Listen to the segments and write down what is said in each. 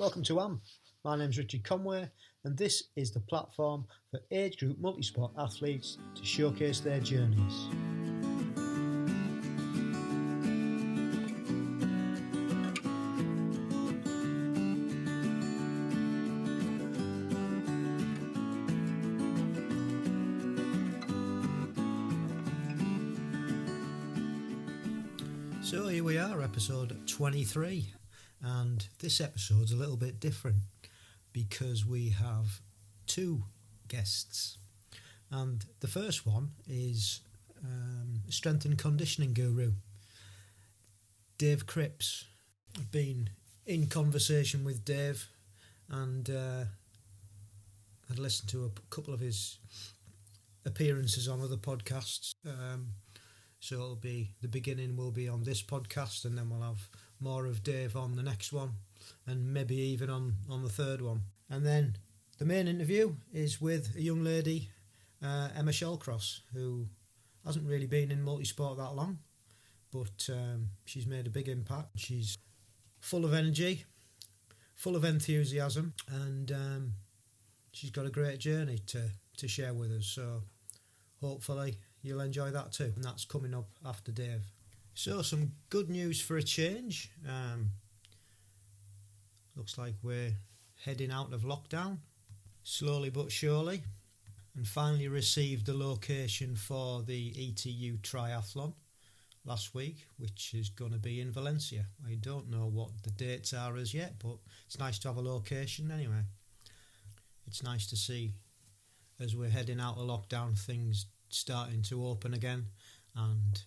Welcome to AM. My name's Richard Conway, and this is the platform for Agegroup Multisport athletes to showcase their journeys. So here we are, episode 23. And this episode's a little bit different because we have two guests. And the first one is strength and conditioning guru, Dave Cripps. I've been in conversation with Dave and I'd listened to a couple of his appearances on other podcasts. So it'll be, the beginning will be on this podcast, and then we'll have more of Dave on the next one, and maybe even on the third one. And then the main interview is with a young lady, Emma Shallcross, who hasn't really been in multisport that long, but she's made a big impact. She's full of energy, full of enthusiasm, and she's got a great journey to share with us. So hopefully you'll enjoy that too, and that's coming up after Dave. So some good news for a change. Looks like we're heading out of lockdown, slowly but surely, and finally received the location for the ETU Triathlon last week, which is going to be in Valencia. I don't know what the dates are as yet, but it's nice to have a location anyway. It's nice to see, as we're heading out of lockdown, things starting to open again, and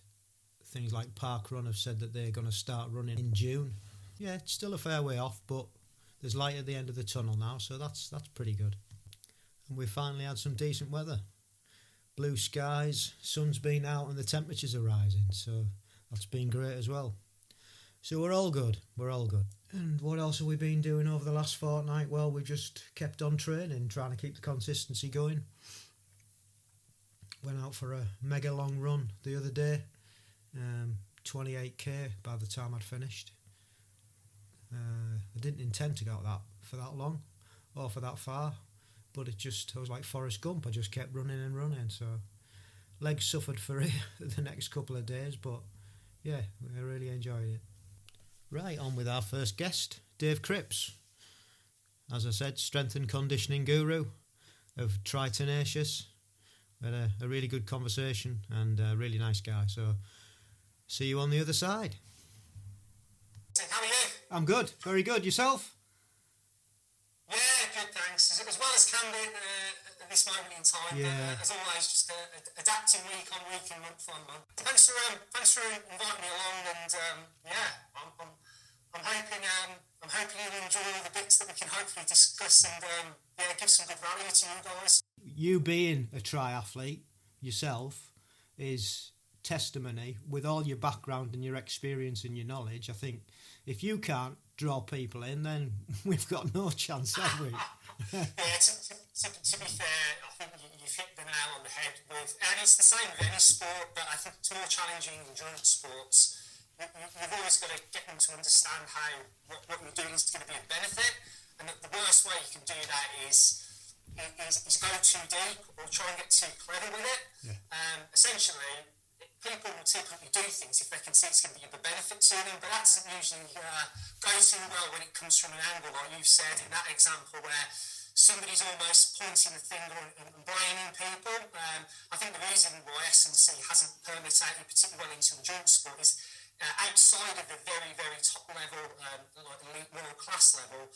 things like Parkrun have said that they're going to start running in June. Yeah, it's still a fair way off, but there's light at the end of the tunnel now, so that's pretty good. And we finally had some decent weather. Blue skies, sun's been out and the temperatures are rising, so that's been great as well. So we're all good. And what else have we been doing over the last fortnight? Well, we've just kept on training, trying to keep the consistency going. Went out for a mega long run the other day, 28k by the time I'd finished. I didn't intend to go for that long or for that far, but I was like Forrest Gump. I just kept running and running, so legs suffered for it the next couple of days, but yeah, I really enjoyed it. Right, on with our first guest, Dave Cripps. As I said, strength and conditioning guru of Tri Tenacious. We had a really good conversation and a really nice guy, so see you on the other side. How are you? I'm good, very good. Yourself? Yeah, good, thanks. As well as can be at this moment in time. Yeah. But, as always, just adapting week on week and month on month. Thanks for inviting me along, and I'm hoping you'll enjoy all the bits that we can hopefully discuss and give some good value to you guys. You being a triathlete yourself is testimony, with all your background and your experience and your knowledge. I think if you can't draw people in, then we've got no chance, have we? Yeah, to be fair, I think you've hit the nail on the head with, and it's the same with any sport, but I think it's more challenging in endurance sports. You've always got to get them to understand how what you're doing is going to be a benefit, and the worst way you can do that is go too deep or try and get too clever with it. Yeah. Essentially, people will typically do things if they can see it's going to be of a benefit to them, but that doesn't usually go too well when it comes from an angle, like you've said in that example, where somebody's almost pointing the finger and blaming people. I think the reason why S&C hasn't permutated particularly well into endurance sport is outside of the very, very top level, like elite world class level,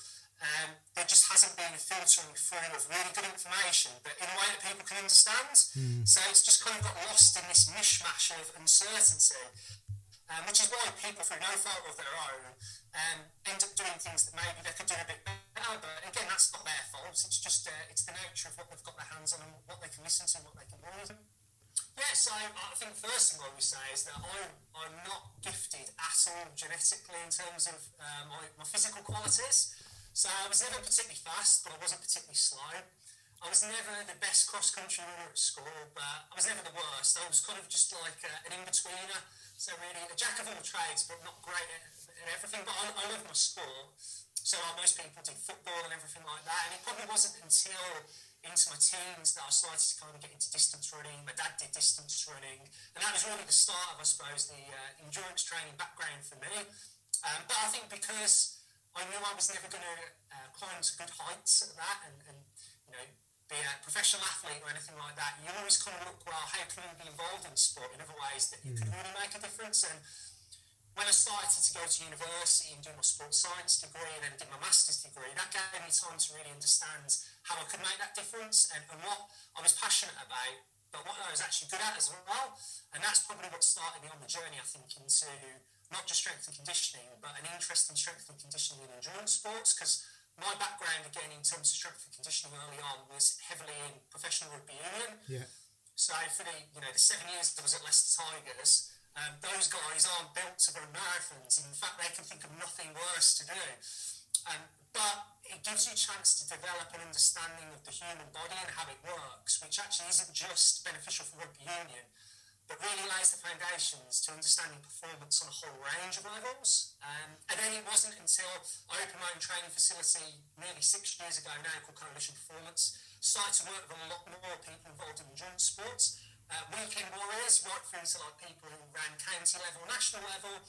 there just hasn't been a filtering through of really good information, but in a way that people can understand. So it's just kind of got lost in this mishmash of uncertainty, which is why people, through no fault of their own, end up doing things that maybe they could do a bit better. But again, that's not their fault. It's just it's the nature of what they've got their hands on and what they can listen to and what they can do. Yeah, so I think the first thing I would say is that I'm not gifted at all genetically in terms of my physical qualities. So I was never particularly fast, but I wasn't particularly slow. I was never the best cross-country runner at school, but I was never the worst. I was kind of just like an in-betweener. So really a jack of all trades, but not great at everything. But I love my sport. So like most people did football and everything like that, and it probably wasn't until into my teens that I started to kind of get into distance running. My dad did distance running, and that was really the start of, I suppose, the endurance training background for me. But I think because I knew I was never going to climb to good heights at that, and you know, be a professional athlete or anything like that, you always kind of look, well, how can you be involved in sport in other ways that you can really make a difference? And when I started to go to university and do my sports science degree and then did my master's degree, that gave me time to really understand how I could make that difference and what I was passionate about, but what I was actually good at as well. And that's probably what started me on the journey, I think, into not just strength and conditioning, but an interest in strength and conditioning and endurance sports, because my background, again, in terms of strength and conditioning early on was heavily in professional rugby union. Yeah. So for the 7 years I was at Leicester Tigers, those guys aren't built to run marathons. In fact, they can think of nothing worse to do. But it gives you a chance to develop an understanding of the human body and how it works, which actually isn't just beneficial for rugby union, but really lays the foundations to understanding performance on a whole range of levels. And then it wasn't until I opened my own training facility nearly 6 years ago now called Coalition Performance, started to work with a lot more people involved in endurance sports. Weekend warriors, right through to like people who ran county level, national level,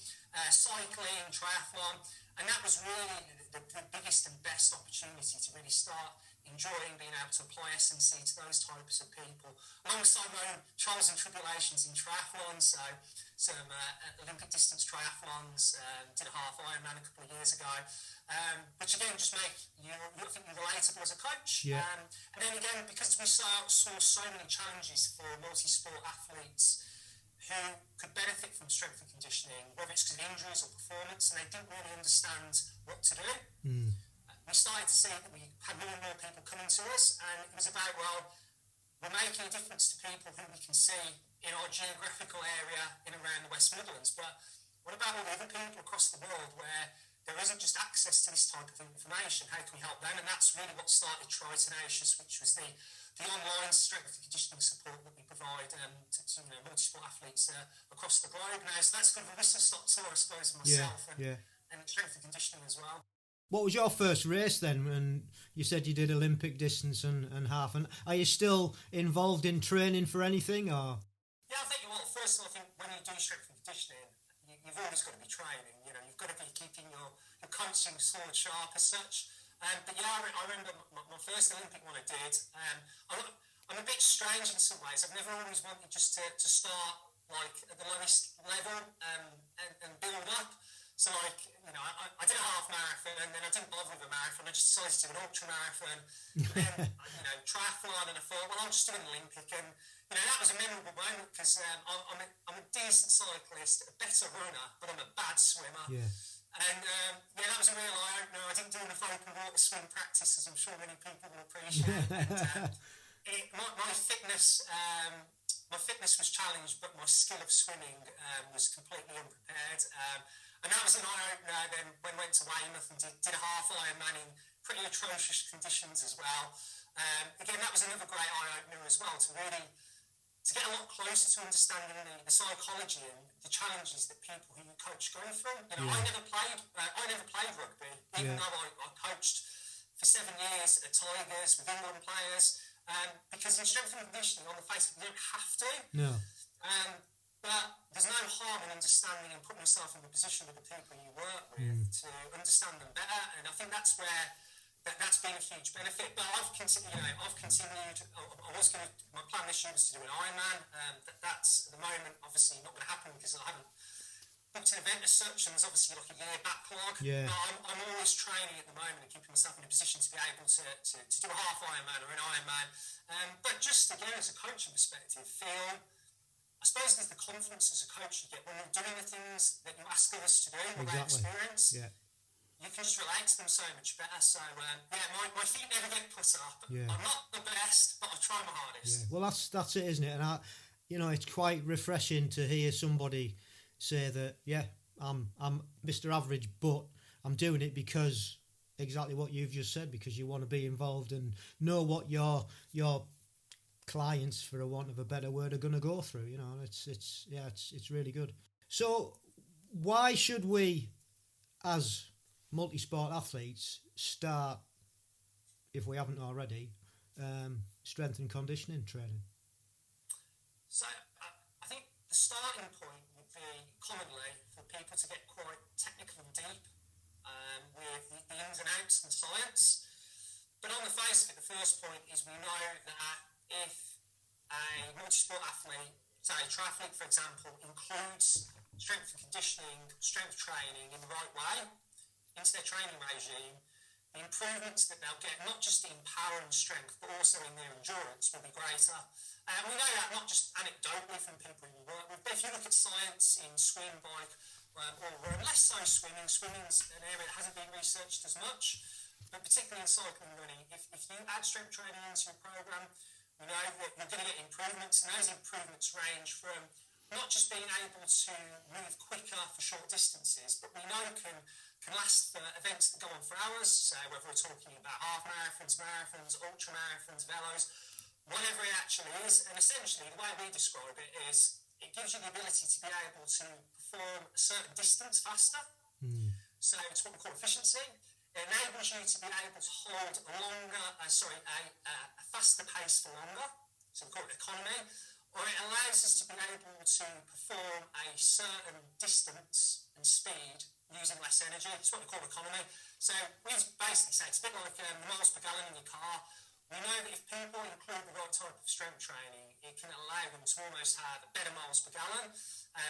cycling, triathlon, and that was really the biggest and best opportunity to really start enjoying being able to apply S&C to those types of people, alongside my own trials and tribulations in triathlon. So some Olympic distance triathlons, did a half Ironman a couple of years ago, which again just make you think you're relatable as a coach. Yeah. And then again, because we saw so many challenges for multi-sport athletes who could benefit from strength and conditioning, whether it's because of injuries or performance, and they didn't really understand what to do. We started to see that we had more and more people coming to us, and it was about, well, we're making a difference to people who we can see in our geographical area in around the West Midlands, but what about all the other people across the world where there isn't just access to this type of information? How can we help them? And that's really what started Tri Tenacious, which was the online strength and conditioning support that we provide to multi-sport athletes across the globe now. So that's kind of a whistle-stop tour, I suppose, of myself and strength and conditioning as well. What was your first race then? And you said you did Olympic distance and half. And are you still involved in training for anything? Or? Yeah, I think, well, first of all, I think when you do strength and conditioning, you've always got to be training. You know, you've got to be keeping your coaching sword sharp as such. But yeah, I remember my first Olympic one I did. I'm a bit strange in some ways. I've never always wanted just to start like at the lowest level and build up. So like, I did a half marathon and then I didn't bother with a marathon. I just decided to do an ultra marathon, and then triathlon, and I thought, well, I'll just do an Olympic. And that was a memorable moment because I'm a decent cyclist, a better runner, but I'm a bad swimmer. Yeah. And that was a real eye-opener. I didn't do enough open water swim practice, as I'm sure many people will appreciate. My fitness was challenged, but my skill of swimming was completely unprepared. And that was an eye-opener. Then when I went to Weymouth and did a half Ironman in pretty atrocious conditions as well. Again, that was another great eye-opener as well, to get a lot closer to understanding the psychology and the challenges that people who you coach go through. I never played rugby, even though I coached for 7 years at Tigers with England players, because in strength and conditioning, on the face of it, you don't have to. No. But there's no harm in understanding and putting yourself in the position of the people you work with to understand them better. And I think that's where that's been a huge benefit. But I've continued. My plan this year was to do an Ironman. That's at the moment obviously not going to happen because I haven't booked an event as such, and there's obviously like a year backlog. Yeah. But I'm always training at the moment and keeping myself in a position to be able to do a half Ironman or an Ironman. But just again, as a coaching perspective, I suppose there's the confidence as a coach you get when you're doing the things that you ask others to do with that experience. Yeah. You can just relate to them so much better. So, my feet never get put up. Yeah. I'm not the best, but I try my hardest. Yeah. Well, that's it, isn't it? And it's quite refreshing to hear somebody say that, I'm Mr. Average, but I'm doing it because exactly what you've just said, because you want to be involved and know what your clients, for a want of a better word, are going to go through. It's really good. So why should we, as multi-sport athletes start, if we haven't already, strength and conditioning training? So I think the starting point would be commonly for people to get quite technical and deep with the ins and outs and science. But on the face of it, the first point is we know that if a multi-sport athlete, say a triathlete for example, includes strength and conditioning, strength training in the right way into their training regime, the improvements that they'll get, not just in power and strength, but also in their endurance, will be greater. We know that not just anecdotally from people we work with, but if you look at science in swim, bike, or less so swimming, swimming's an area that hasn't been researched as much, but particularly in cycling and running, if you add strength training into your programme, we know that you're going to get improvements, and those improvements range from not just being able to move quicker for short distances, but we know can last for events that go on for hours, so whether we're talking about half marathons, ultra marathons, velos, whatever it actually is. And essentially the way we describe it is it gives you the ability to be able to perform a certain distance faster. So it's what we call efficiency. It enables you to be able to hold a faster pace for longer, so we call it economy, or it allows us to be able to perform a certain distance and speed using less energy. It's what we call economy. So we basically say it's a bit like the miles per gallon in your car. We know that if people include the right type of strength training, it can allow them to almost have better miles per gallon.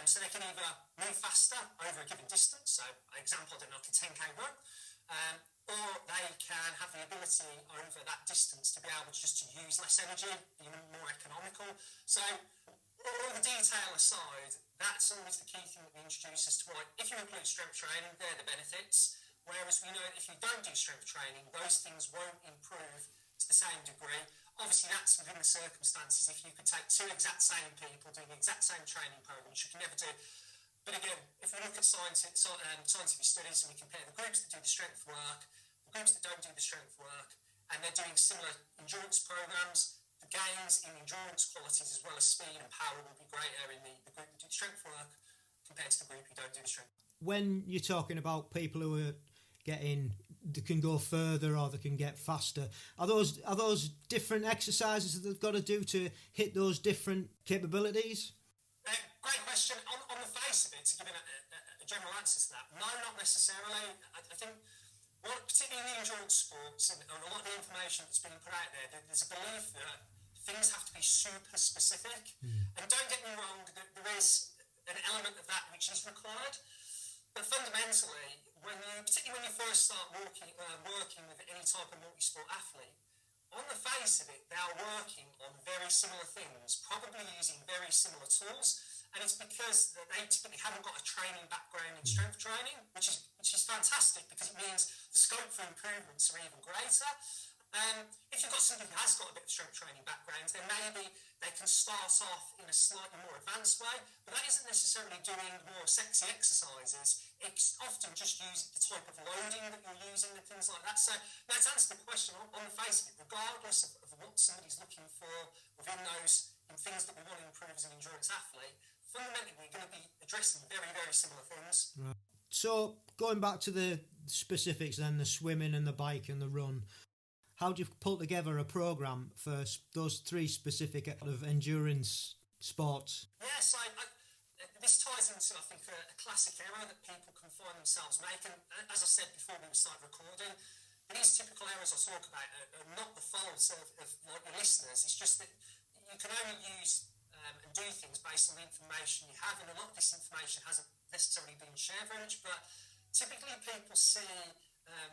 So they can either move faster over a given distance, so example, I don't know, like a 10k run, or they can have the ability over that distance to be able to just use less energy, be more economical. So all the detail aside, that's always the key thing that we introduce as to why if you include strength training, they're the benefits. Whereas we know that if you don't do strength training, those things won't improve to the same degree. Obviously, that's within the circumstances. If you could take two exact same people doing the exact same training program, which you can never do. But again, if we look at scientific studies and we compare the groups that do the strength work, the groups that don't do the strength work, and they're doing similar endurance programs, the gains in endurance qualities as well as speed and power will be greater in the group that do the strength work compared to the group who don't do the strength. When you're talking about people who are they can go further or they can get faster, are those different exercises that they've got to do to hit those different capabilities? Great question. On the face of it, to give a general answer to that, no, not necessarily. I think, particularly in the endurance sports and a lot of the information that's being put out there's a belief that things have to be super specific. And don't get me wrong, there is an element of that which is required. But fundamentally, particularly when you first start working with any type of multi-sport athlete, on the face of it, they are working on very similar things, probably using very similar tools, and it's because they typically haven't got a training background in strength training, which is fantastic because it means the scope for improvements are even greater. If you've got somebody who has got a bit of strength training background, then maybe they can start off in a slightly more advanced way, but that isn't necessarily doing more sexy exercises. It's often just using the type of loading that you're using and things like that. So now to answer the question, on the face of it, regardless of what somebody's looking for within those things that we want to improve as an endurance athlete, fundamentally we're going to be addressing very, very similar things. Right. So going back to the specifics then, the swimming and the bike and the run, how do you pull together a programme for those three specific of endurance sports? Yes, this ties into, I think, a classic error that people can find themselves making. As I said before we started recording, these typical errors I talk about are not the fault of like your listeners. It's just that you can only use and do things based on the information you have, and a lot of this information hasn't necessarily been shared very much, but typically people see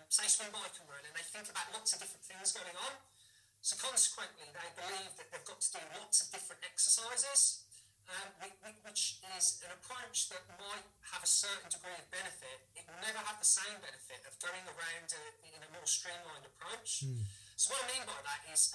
say swim, bike and run, and they think about lots of different things going on. So consequently, they believe that they've got to do lots of different exercises, which is an approach that might have a certain degree of benefit. It will never have the same benefit of going around in a more streamlined approach. So what I mean by that is,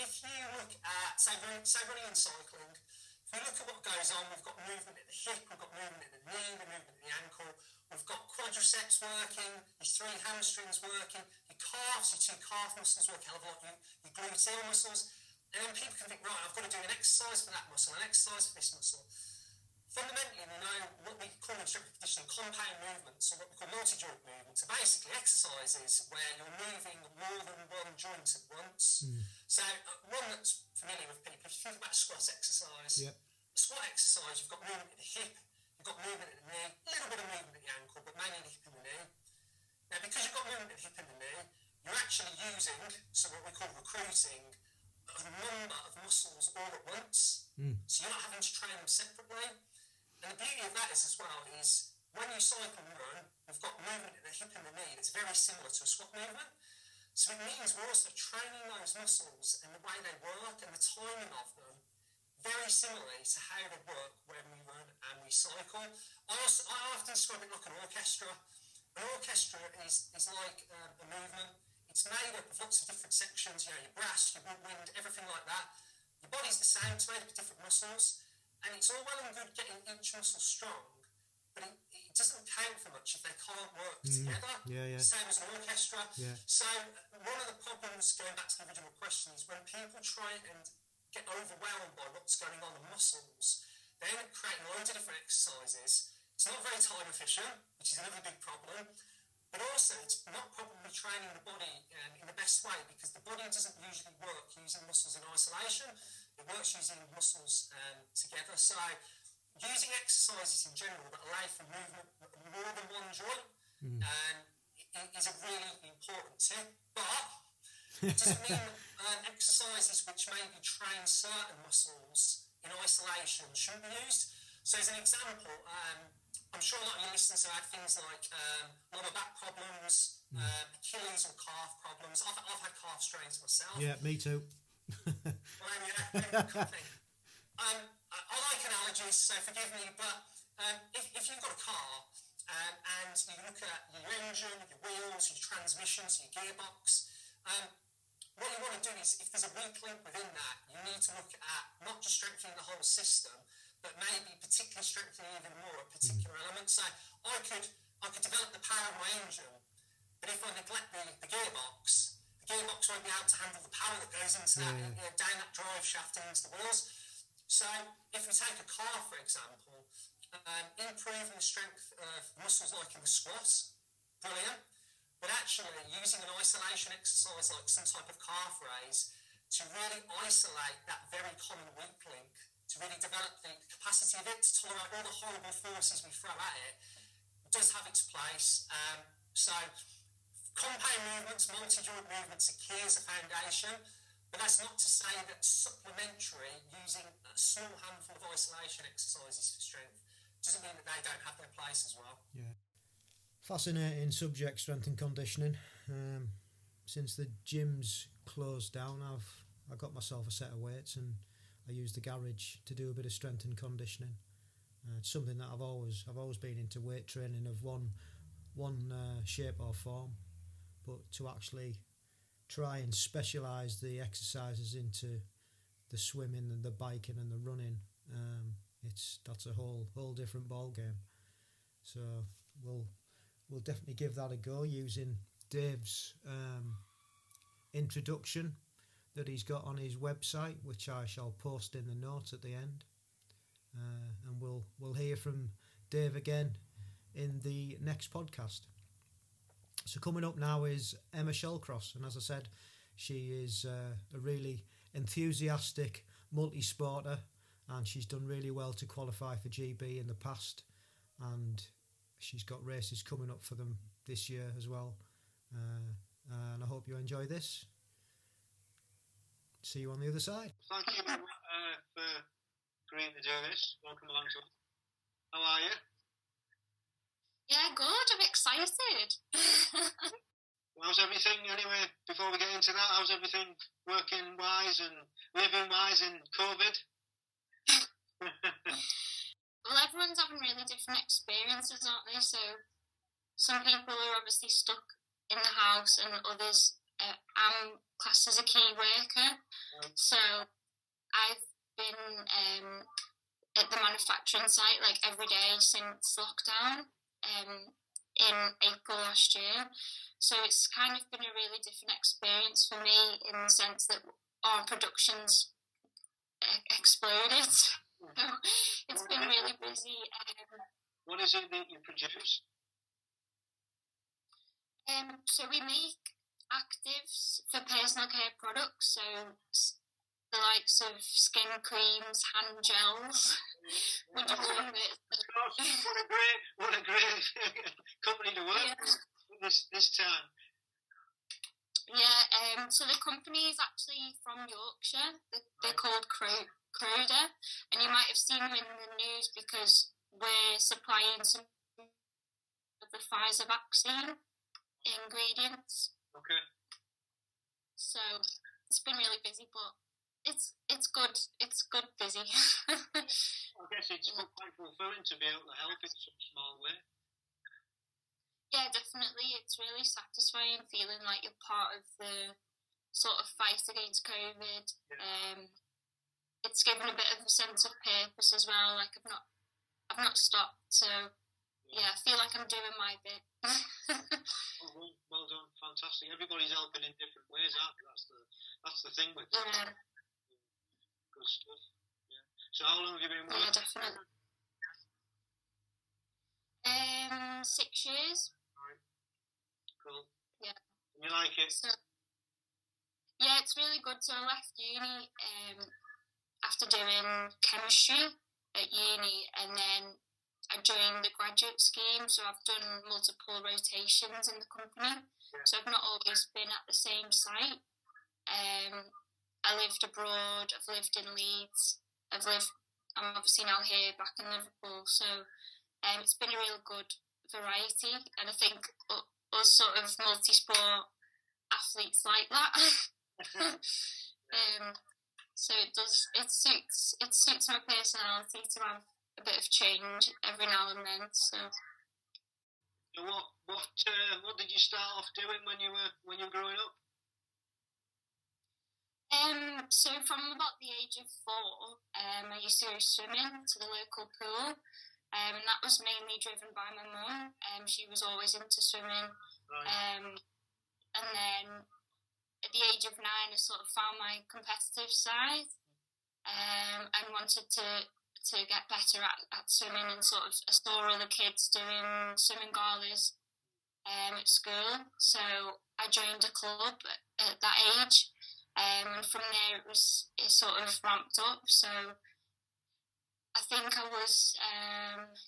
if you look at, say running and cycling, if we look at what goes on, we've got movement at the hip, we've got movement at the knee, the movement at the ankle, we've got quadriceps working, your three hamstrings working, your calves, your two calf muscles work, hell of a lot, your gluteal muscles, and then people can think, right, I've got to do an exercise for that muscle, an exercise for this muscle. fundamentally, we know what we call in strength and conditioning compound movements, or what we call multi-joint movements, are basically exercises where you're moving more than one joint at once. So one that's familiar with people, if you think about a squat exercise, a squat exercise, you've got movement at the hip, you've got movement at the knee, a little bit of movement at the ankle, but mainly the hip and the knee. Now, because you've got movement at the hip and the knee, you're actually using, so what we call recruiting, a number of muscles all at once. So you're not having to train them separately. And the beauty of that is, as well, is when you cycle and run, we've got movement at the hip and the knee that's very similar to a squat movement. So it means we're also training those muscles and the way they work and the timing of them very similarly to how they work when we run and we cycle. I often describe it like an orchestra. An orchestra is like a movement. It's made up of lots of different sections, you know, your brass, your woodwind, everything like that. Your body's the same, it's made up of different muscles, and it's all well and good getting each muscle strong, but it doesn't count for much if they can't work together. Same as an orchestra. So one of the problems, going back to the original question, is when people try and get overwhelmed by what's going on in muscles, they end up creating loads of different exercises. It's not very time efficient, which is another big problem. But also, it's not probably training the body in the best way, because the body doesn't usually work using muscles in isolation. It works using muscles together. So using exercises in general that allow for movement more than one joint is a really important tip. But it doesn't mean exercises which maybe train certain muscles in isolation shouldn't be used. So as an example, I'm sure a lot of your listeners have had things like lower back problems, Achilles or calf problems. I've had calf strains myself. Yeah, me too. I like analogies, so forgive me, but if you've got a car and you look at your engine, your wheels, your transmissions, your gearbox, what you want to do is, if there's a weak link within that, you need to look at not just strengthening the whole system, but maybe particularly strengthening even more a particular element. So I could develop the power of my engine, but if I neglect the gearbox won't be able to handle the power that goes into that, down that drive shaft and into the wheels. So if we take a car, for example, improving the strength of muscles like in the squat, brilliant, but actually using an isolation exercise like some type of calf raise to really isolate that very common weak link, to really develop the capacity of it to tolerate all the horrible forces we throw at it, does have its place. So compound movements, multi-joint movements are key as a foundation, but that's not to say that supplementary, using a small handful of isolation exercises for strength, doesn't mean that they don't have their place as well. Yeah. Fascinating subject, strength and conditioning. Since the gym's closed down, I got myself a set of weights and I use the garage to do a bit of strength and conditioning. It's something that I've always been into, weight training of one shape or form, but to actually try and specialise the exercises into the swimming and the biking and the running, that's a whole different ball game. So we'll definitely give that a go using Dave's introduction that he's got on his website, which I shall post in the notes at the end, and we'll hear from Dave again in the next podcast. So coming up now is Emma Shallcross, and as I said, she is a really enthusiastic multi-sporter, and she's done really well to qualify for GB in the past, and she's got races coming up for them this year as well, and I hope you enjoy this. See you on the other side. Thank you for agreeing to do this. Welcome along to it. How are you? Yeah, good. I'm excited. How's everything anyway? Before we get into that, how's everything working-wise and living-wise in COVID? Well, everyone's having really different experiences, aren't they? So some people are obviously stuck in the house and others, I'm classed as a key worker. So I've been at the manufacturing site like every day since lockdown in April last year. So it's kind of been a really different experience for me in the sense that our production's exploded. It's been really busy. What is it that you produce? So we make actives for personal care products, so the likes of skin creams, hand gels. What a great company to work with this time. Yeah, so the company is actually from Yorkshire. They're called Croda, and you might have seen them in the news because we're supplying some of the Pfizer vaccine ingredients. Okay. So it's been really busy, but it's good. It's good busy. I guess it's quite fulfilling to be able to help in some small way. Yeah, definitely. It's really satisfying feeling like you're part of the sort of fight against COVID. Yeah. It's given a bit of a sense of purpose as well. Like I've not stopped. So yeah, I feel like I'm doing my bit. Well done, fantastic. Everybody's helping in different ways, aren't they? That's the thing with it. Yeah. Good stuff. Yeah. So how long have you been working? Yeah, definitely. 6 years. Right. Cool. Yeah. And you like it? So, yeah, it's really good. So I left uni after doing chemistry at uni, and then I joined the graduate scheme. So I've done multiple rotations in the company. Yeah. So I've not always been at the same site. I lived abroad. I've lived in Leeds. I'm obviously now here back in Liverpool. So it's been a real good variety, and I think us sort of multi-sport athletes like that. So it suits my personality to have a bit of change every now and then. So what did you start off doing when you were growing up? So from about the age of 4, I used to go swimming to the local pool. And that was mainly driven by my mum. She was always into swimming. Right. And then at the age of 9, I sort of found my competitive side and wanted to get better at swimming, and sort of I saw other kids doing swimming galas at school. So I joined a club at that age. And from there it sort of ramped up. So I think I was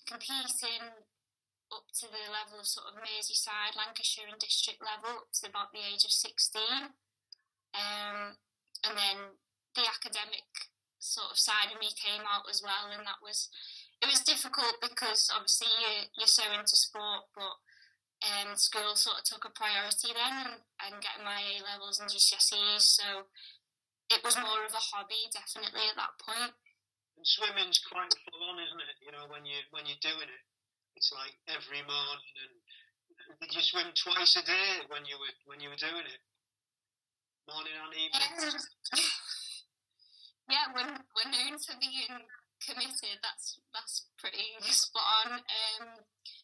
competing up to the level of sort of Merseyside, Lancashire and district level up to about the age of 16. And then the academic sort of side of me came out as well, and it was difficult because obviously you're so into sport, but school sort of took a priority then, and getting my A levels and GCSEs, so it was more of a hobby definitely at that point. And swimming's quite full on, isn't it? You know, when you're doing it, it's like every morning. And did you swim twice a day when you were doing it? Morning and evening. Yeah, we're known for being committed. That's pretty spot on.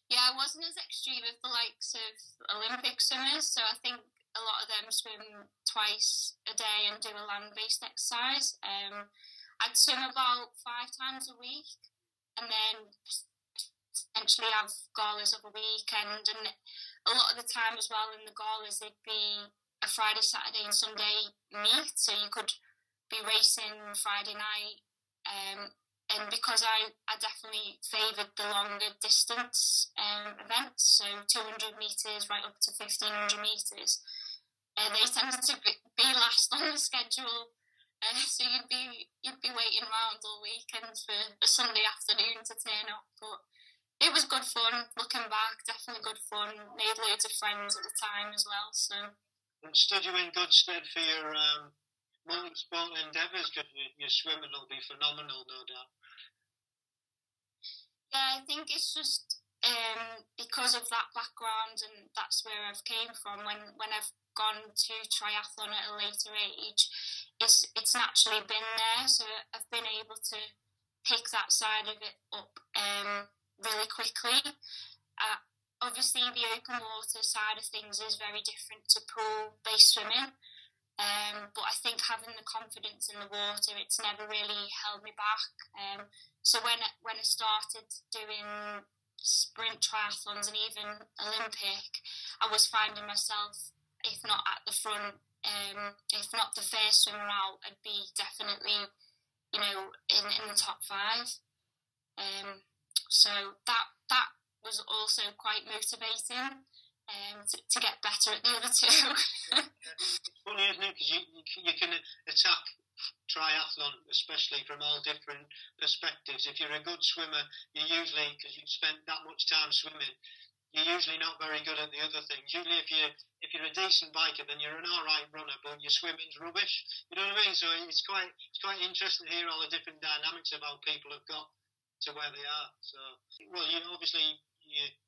Yeah, I wasn't as extreme as the likes of Olympic swimmers, so I think a lot of them swim twice a day and do a land-based exercise. I'd swim about 5 times a week, and then potentially have galas of a weekend. And a lot of the time as well in the galas, they'd be a Friday, Saturday and Sunday meet, so you could be racing Friday night. And because I definitely favoured the longer distance events, so 200 metres right up to 1,500 metres, they tended to be last on the schedule. So you'd be waiting around all weekend for a Sunday afternoon to turn up. But it was good fun. Looking back, definitely good fun. Made loads of friends at the time as well. So and stood you in good stead for your multi-sport endeavours, because your swimming will be phenomenal, no doubt. Yeah, I think it's just because of that background, and that's where I've came from. When I've gone to triathlon at a later age, it's naturally been there, so I've been able to pick that side of it up really quickly. Obviously, the open water side of things is very different to pool-based swimming, But I think having the confidence in the water, it's never really held me back. So when I started doing sprint triathlons and even Olympic, I was finding myself, if not at the front, if not the first swimmer out, I'd be definitely, in the top 5. So that was also quite motivating to get better at the other two. It's funny, isn't it? Because you can attack triathlon, especially from all different perspectives. If you're a good swimmer, you usually, because you've spent that much time swimming, you're usually not very good at the other things. Usually, if you're a decent biker, then you're an all right runner, but your swimming's rubbish. You know what I mean? So it's quite interesting to hear all the different dynamics of how people have got to where they are. So, well, you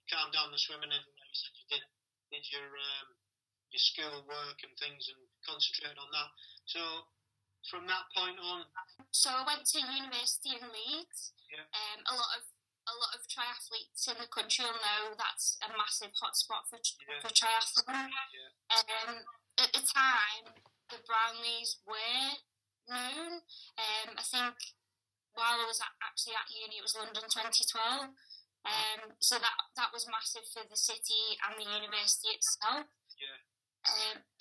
calmed down the swimming, and like you said, you did your school work and things, and concentrated on that. So, from that point on, so I went to university in Leeds. Yeah. A lot of triathletes in the country will know that's a massive hotspot for triathlon. Yeah. At the time, the Brownlees were known. I think while I was actually at uni, it was London 2012. So that was massive for the city and the university itself. Yeah.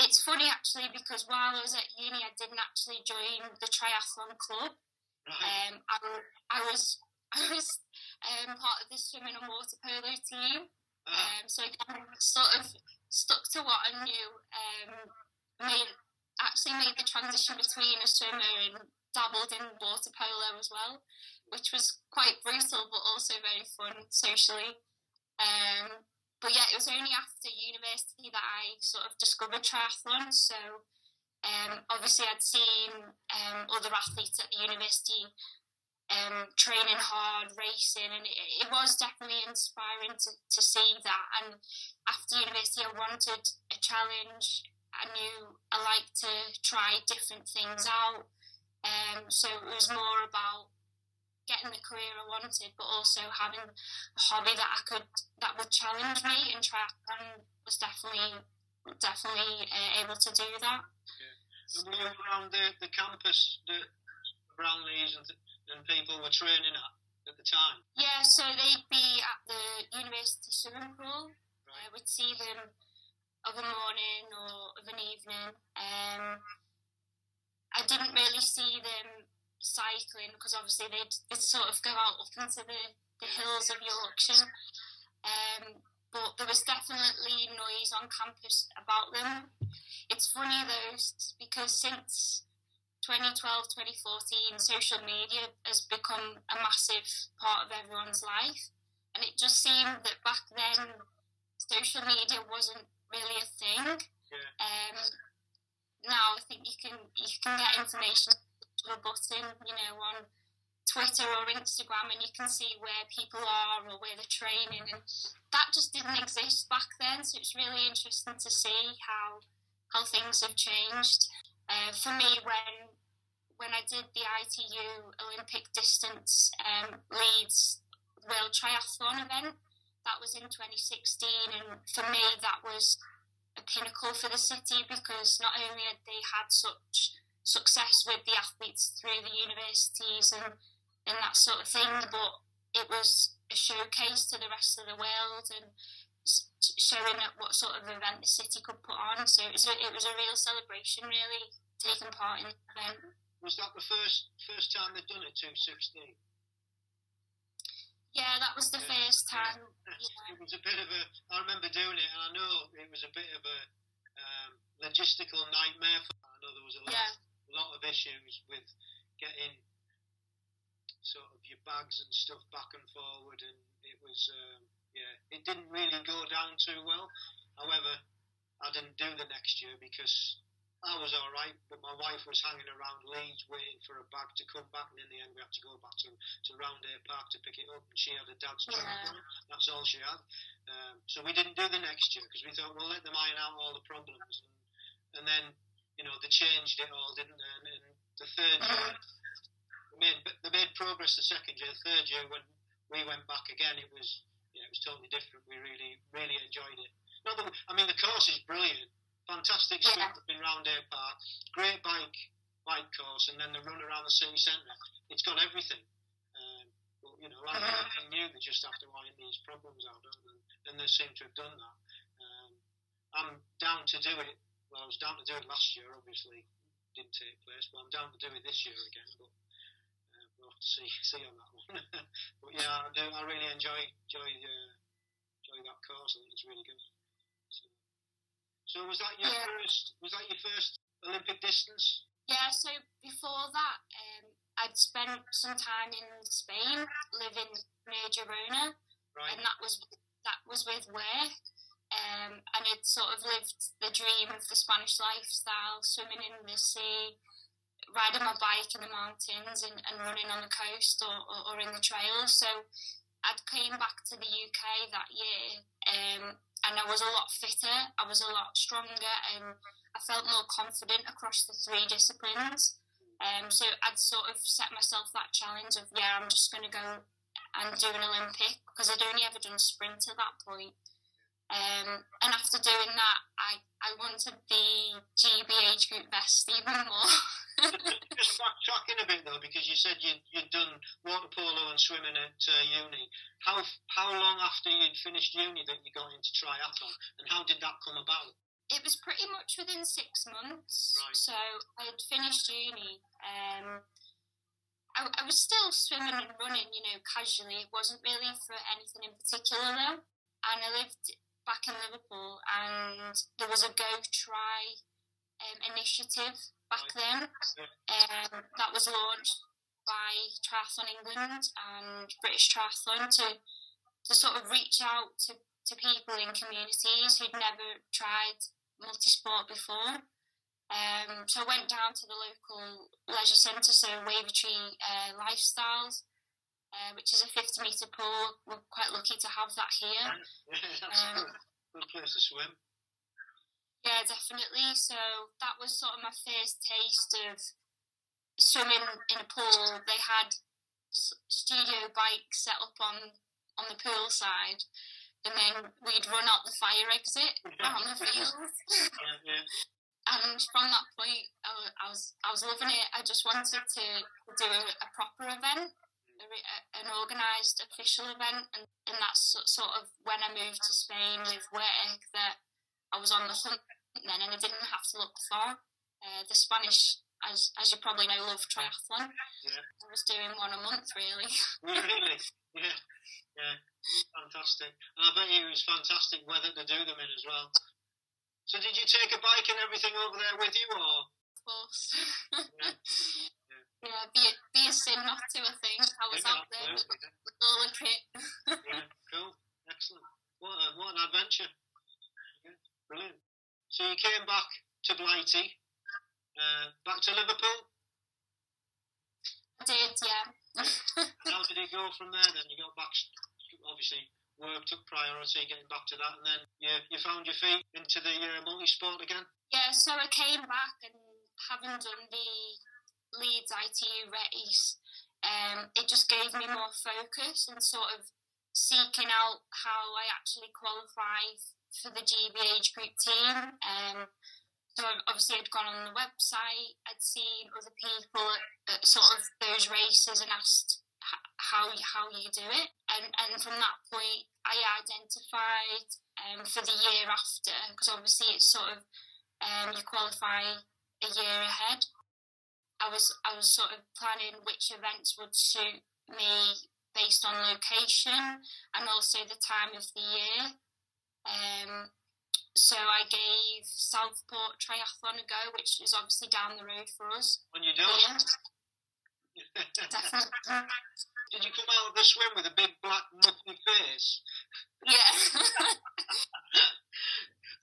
It's funny actually, because while I was at uni, I didn't actually join the triathlon club. Right. I was part of the swimming and waterpolo team. So I kind of sort of stuck to what I knew. Made the transition between a swimmer and dabbled in waterpolo as well, which was quite brutal but also very fun socially. But yeah, it was only after university that I sort of discovered triathlon. So obviously I'd seen other athletes at the university training hard, racing, and it was definitely inspiring to see that. And after university, I wanted a challenge. I knew I liked to try different things out. So it was more about getting the career I wanted, but also having a hobby that would challenge me, and triathlon was definitely able to do that. Yeah. And were you around the campus that Brownlees and people were training at the time? Yeah, so they'd be at the university swimming pool. Right. We'd see them of a morning or of an evening. I didn't really see them cycling, because obviously they'd sort of go out up into the hills of Yorkshire. But there was definitely noise on campus about them. It's funny though, because since 2012, 2014, social media has become a massive part of everyone's life. And it just seemed that back then, social media wasn't really a thing. Yeah. Now I think you can get information to a button, on Twitter or Instagram, and you can see where people are or where they're training, and that just didn't exist back then. So it's really interesting to see how things have changed. For me, when I did the ITU Olympic distance Leeds World Triathlon event, that was in 2016, and for me that was a pinnacle for the city, because not only had they had such success with the athletes through the universities and that sort of thing, but it was a showcase to the rest of the world and showing what sort of event the city could put on. So it was a real celebration, really, taking part in the event. Was that the first time they'd done it, 216? Yeah, that was the first time. Yeah. It was a bit of I remember doing it, and I know it was a bit of a logistical nightmare. I know there was a lot of issues with getting sort of your bags and stuff back and forward, and it was it didn't really go down too well. However, I didn't do the next year because I was all right, but my wife was hanging around Leeds waiting for a bag to come back, and in the end we had to go back to Roundhay Park to pick it up, and she had a dad's job. That's all she had. So we didn't do the next year because we thought we'll let them iron out all the problems, and then they changed it all, didn't they? And the third year, they made progress. The second year, the third year when we went back again, it was totally different. We really enjoyed it. The course is brilliant. fantastic swim in Round Day Park, great bike course, and then the run around the city centre. It's got everything. But, you know, like they knew they just have to iron these problems out, don't they? And they seem to have done that. I'm down to do it. Well, I was down to do it last year, obviously didn't take place, but I'm down to do it this year again. But we'll have to see on that one. But yeah, I really enjoy that course. I think it's really good. So was that your first Olympic distance? Yeah. So before that, I'd spent some time in Spain, living near Girona, right. And that was with work. And I'd sort of lived the dream of the Spanish lifestyle, swimming in the sea, riding my bike in the mountains and running on the coast or in the trails. So I'd came back to the UK that year and I was a lot fitter, I was a lot stronger, and I felt more confident across the 3 disciplines. So I'd sort of set myself that challenge of, I'm just going to go and do an Olympic, because I'd only ever done sprint at that point. And after doing that, I wanted the GB age group best even more. Just backtracking a bit though, because you said you'd done water polo and swimming at uni. How long after you'd finished uni that you got into triathlon, and how did that come about? It was pretty much within 6 months. Right. So I had finished uni. I was still swimming and running, casually. It wasn't really for anything in particular though. And I lived back in Liverpool, and there was a Go Try initiative back then that was launched by Triathlon England and British Triathlon to sort of reach out to people in communities who'd never tried multisport before. So I went down to the local leisure centre, so Wavertree Lifestyles, which is a 50-metre pool. We're quite lucky to have that here. That's a good place to swim. Yeah, definitely. So that was sort of my first taste of swimming in a pool. They had studio bikes set up on the pool side, and then we'd run out the fire exit around the field. Yeah. And from that point, I was loving it. I just wanted to do a proper event, an organised official event, and that's sort of when I moved to Spain with work that I was on the hunt then, and I didn't have to look far. The Spanish, as you probably know, love triathlon. Yeah. I was doing one a month, really. Really? Yeah. Fantastic. And I bet it was fantastic weather to do them in as well. So did you take a bike and everything over there with you, or? Of course. Yeah. Yeah, be a sin not to, I think. I was out there with all the kit. Yeah, cool. Excellent. What an adventure. Yeah, brilliant. So you came back to Blighty, back to Liverpool? I did, yeah. How did it go from there then? You got back, obviously work took priority, getting back to that, and then you found your feet into the multisport again? Yeah, so I came back, and having done the Leeds ITU race, it just gave me more focus and sort of seeking out how I actually qualify for the GB age group team. So obviously I'd gone on the website, I'd seen other people at sort of those races and asked how you do it, and from that point I identified for the year after, because obviously it's sort of you qualify a year ahead. I was sort of planning which events would suit me based on location and also the time of the year. So I gave Southport Triathlon a go, which is obviously down the road for us. On your door? Definitely. Did you come out of the swim with a big black muffly face? Yeah.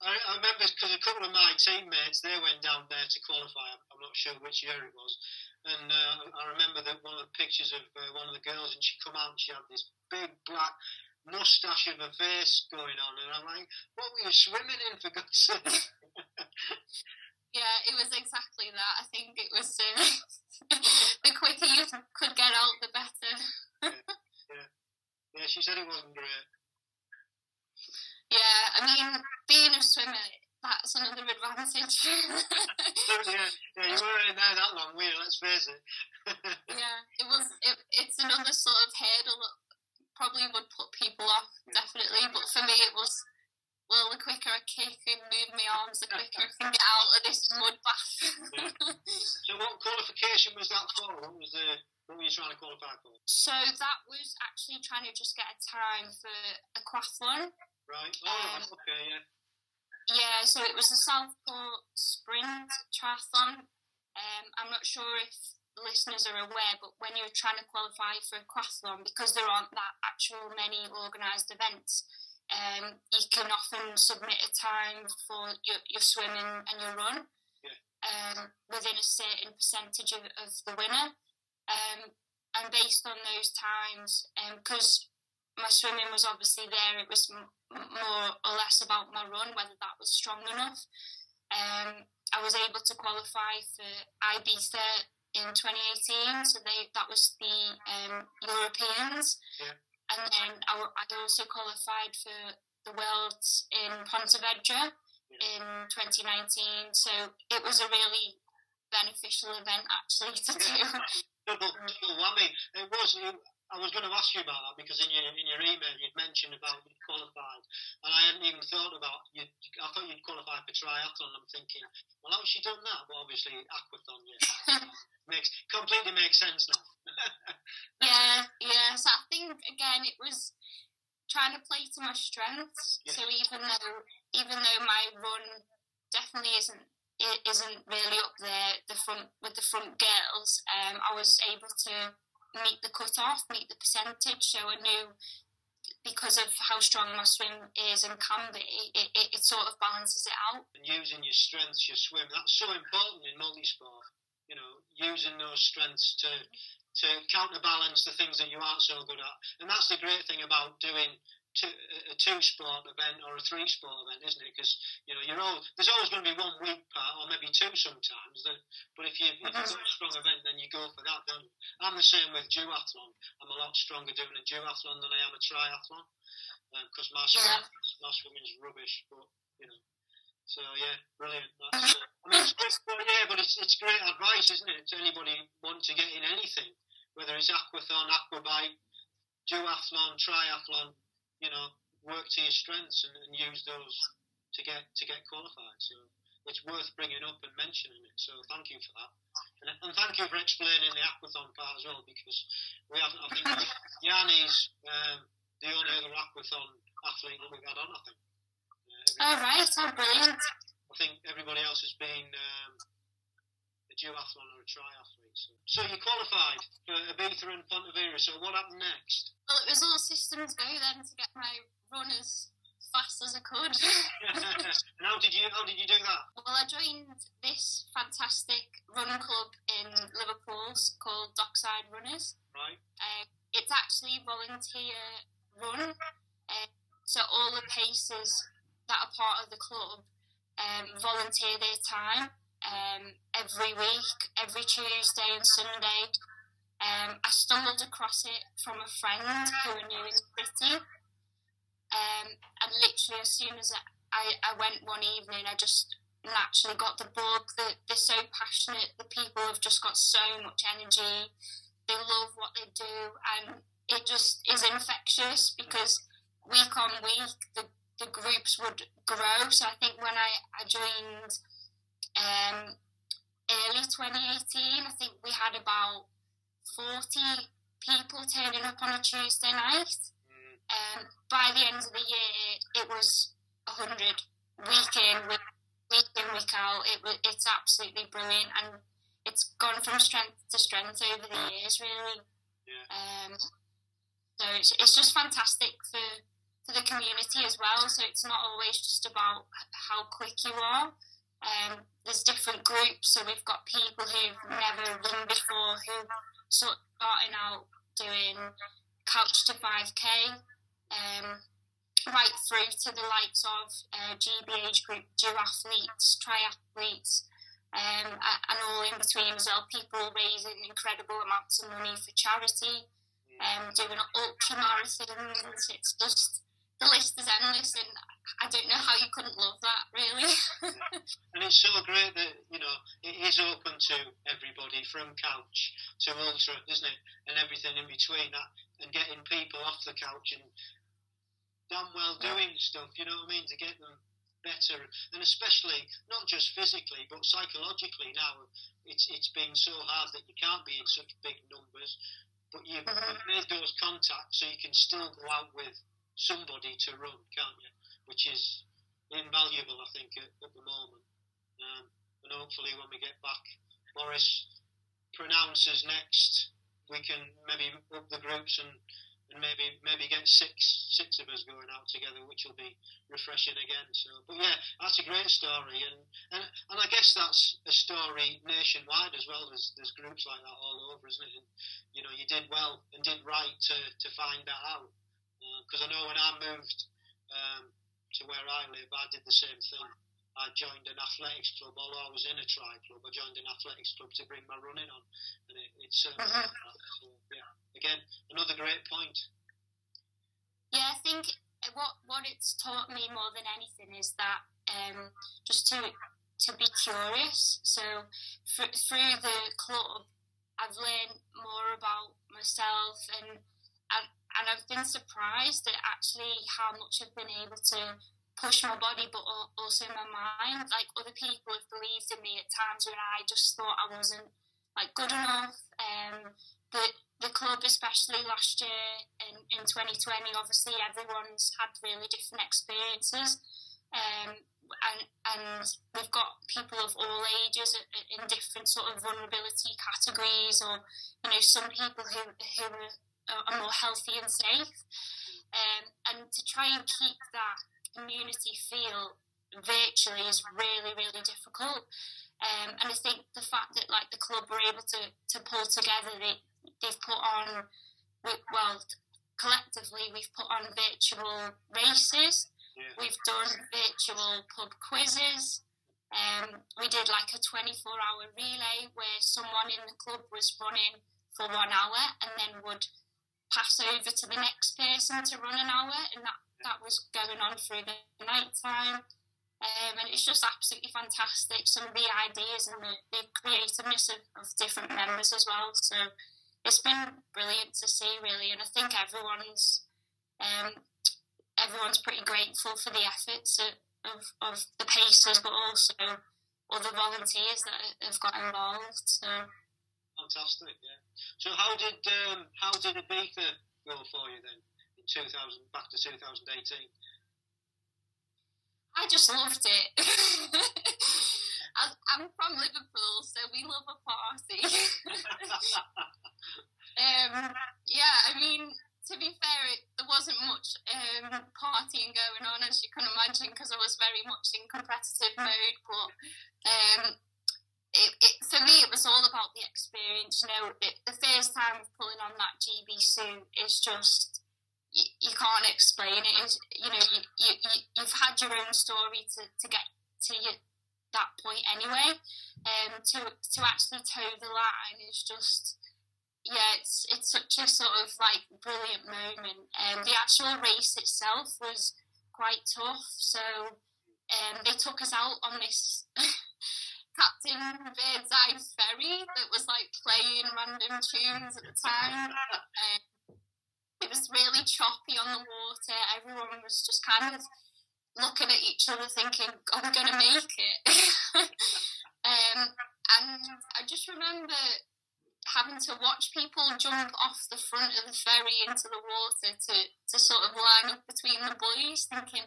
I remember because a couple of my teammates, they went down there to qualify. I'm not sure which year it was. And I remember that one of the pictures of one of the girls, and she come out and she had this big black moustache of a face going on. And I'm like, what were you swimming in, for God's sake? Yeah, it was exactly that. I think it was the quicker you could get out, the better. Yeah, she said it wasn't great. Yeah, I mean, being a swimmer, that's that's another advantage. yeah, you weren't in there that long, were you? Let's face it. Yeah, it's another sort of hurdle that probably would put people off, definitely. But for me, it was, well, the quicker I kick and move my arms, the quicker I can get out of this mud bath. Yeah. So what qualification was that for? What were you trying to qualify for? So that was actually trying to just get a time for a aquathlon. Right. Oh, okay, yeah. Yeah, so it was a Southport sprint triathlon. I'm not sure if the listeners are aware, but when you're trying to qualify for a aquathlon, because there aren't that actual many organised events, you can often submit a time for your swimming and your run, within a certain percentage of the winner. And based on those times, because my swimming was obviously there, it was more or less about my run, whether that was strong enough. I was able to qualify for Ibiza in 2018, so that was the Europeans. Yeah. And then I also qualified for the Worlds in Pontevedra in 2019, so it was a really beneficial event actually to do. Double whammy. I was going to ask you about that because in your email you'd mentioned about you qualified, and I hadn't even thought about you. I thought you'd qualified for triathlon. I'm thinking, well, how has she done that? But obviously, aquathon, completely makes sense now. yeah. So I think again, it was trying to play to my strengths. Yeah. So even though my run definitely isn't really up there with the front girls, I was able to meet the cut-off, meet the percentage, so I knew because of how strong my swim is and can be, it sort of balances it out. And using your strengths, your swim, that's so important in multisport, using those strengths to counterbalance the things that you aren't so good at. And that's the great thing about doing a two-sport event or a three-sport event, isn't it? Because, there's always going to be one weak part, or maybe two sometimes. But if you've got a strong event, then you go for that, don't you? I'm the same with duathlon. I'm a lot stronger doing a duathlon than I am a triathlon. Because my swimming's rubbish, but, So, yeah, brilliant. It's great advice, isn't it, to anybody want to get in anything, whether it's aquathon, aquabike, duathlon, triathlon. Work to your strengths and use those to get qualified. So it's worth bringing up and mentioning it. So thank you for that, and thank you for explaining the aquathon part as well, because we haven't. I think Yanni's the only other aquathon athlete that we've had on. I think. Right, so brilliant. I think everybody else has been a duathlon or a triathlete. So you qualified for Ibiza and Pontevedra. So what happened next? Well, it was all systems go then to get my run as fast as I could. And how did you do that? Well, I joined this fantastic run club in Liverpool called Dockside Runners. Right. It's actually a volunteer run. So all the pacers that are part of the club volunteer their time every week, every Tuesday and Sunday. I stumbled across it from a friend who I knew in the city, and literally as soon as I went one evening, I just naturally got the bug. They're so passionate, the people have just got so much energy, they love what they do, and it just is infectious because week on week the groups would grow. So I think when I joined early 2018, I think we had about 40 people turning up on a Tuesday night. By the end of the year, it was 100 week in, week out. It's absolutely brilliant, and it's gone from strength to strength over the years, really. Yeah. So it's just fantastic for the community as well. So it's not always just about how quick you are. There's different groups, so we've got people who've never run before who sort of starting out doing couch to 5k, right through to the likes of GB Agegroup, duathletes, triathletes, and all in between as well. People raising incredible amounts of money for charity, doing ultra marathons. It's just, the list is endless, and I don't know how you couldn't love that, really. And it's so great that, you know, it is open to everybody from couch to ultra, isn't it? And everything in between that, and getting people off the couch and damn well doing stuff, you know what I mean, to get them better, and especially not just physically but psychologically. Now it's been so hard that you can't be in such big numbers, but you've made those contacts so you can still go out with somebody to run, can't you? Which is invaluable, I think, at the moment. And hopefully when we get back, Boris pronounces next, we can maybe up the groups and maybe get six of us going out together, which will be refreshing again. So, but yeah, that's a great story, and I guess that's a story nationwide as well. There's groups like that all over, isn't it? And you know, you did well and did right to find that out, because I know when I moved to where I live, I did the same thing. I joined an athletics club, although I was in a tri club. I joined an athletics club to bring my running on, and it's so, yeah. Again, another great point. Yeah, I think what it's taught me more than anything is that just to be curious. So through the club, I've learned more about myself, and I've been surprised at actually how much I've been able to push my body, but also my mind. Like, other people have believed in me at times when I just thought I wasn't like good enough. The club, especially last year in 2020, obviously everyone's had really different experiences, and we've got people of all ages in different sort of vulnerability categories, or you know, some people who are more healthy and safe, and to try and keep that community feel virtually is really, really difficult. And I think the fact that like the club were able to pull together, they've put on, well, collectively we've put on virtual races. Yeah. We've done virtual pub quizzes. We did like a 24-hour relay where someone in the club was running for 1 hour and then would pass over to the next person to run an hour, and that was going on through the night time. And it's just absolutely fantastic, some of the ideas and the creativeness of different members as well. So it's been brilliant to see, really, and I think everyone's pretty grateful for the efforts of the pacers, but also all the volunteers that have got involved. So fantastic, yeah. So how did Ibiza go for you then in back to 2018? I just loved it. I'm from Liverpool, so we love a party. Yeah, I mean, to be fair, there wasn't much partying going on, as you can imagine, because I was very much in competitive mode. But for me, it was all about the experience. You know, the first time of pulling on that GB suit is just, you can't explain it. It's, you know, you've had your own story to get to that point anyway. To actually toe the line is just, yeah, it's such a sort of like brilliant moment. The actual race itself was quite tough, so they took us out on this Captain Birdseye ferry that was like playing random tunes at the time. It was really choppy on the water. Everyone was just kind of looking at each other thinking, are we going to make it? And I just remember having to watch people jump off the front of the ferry into the water to sort of line up between the buoys, thinking,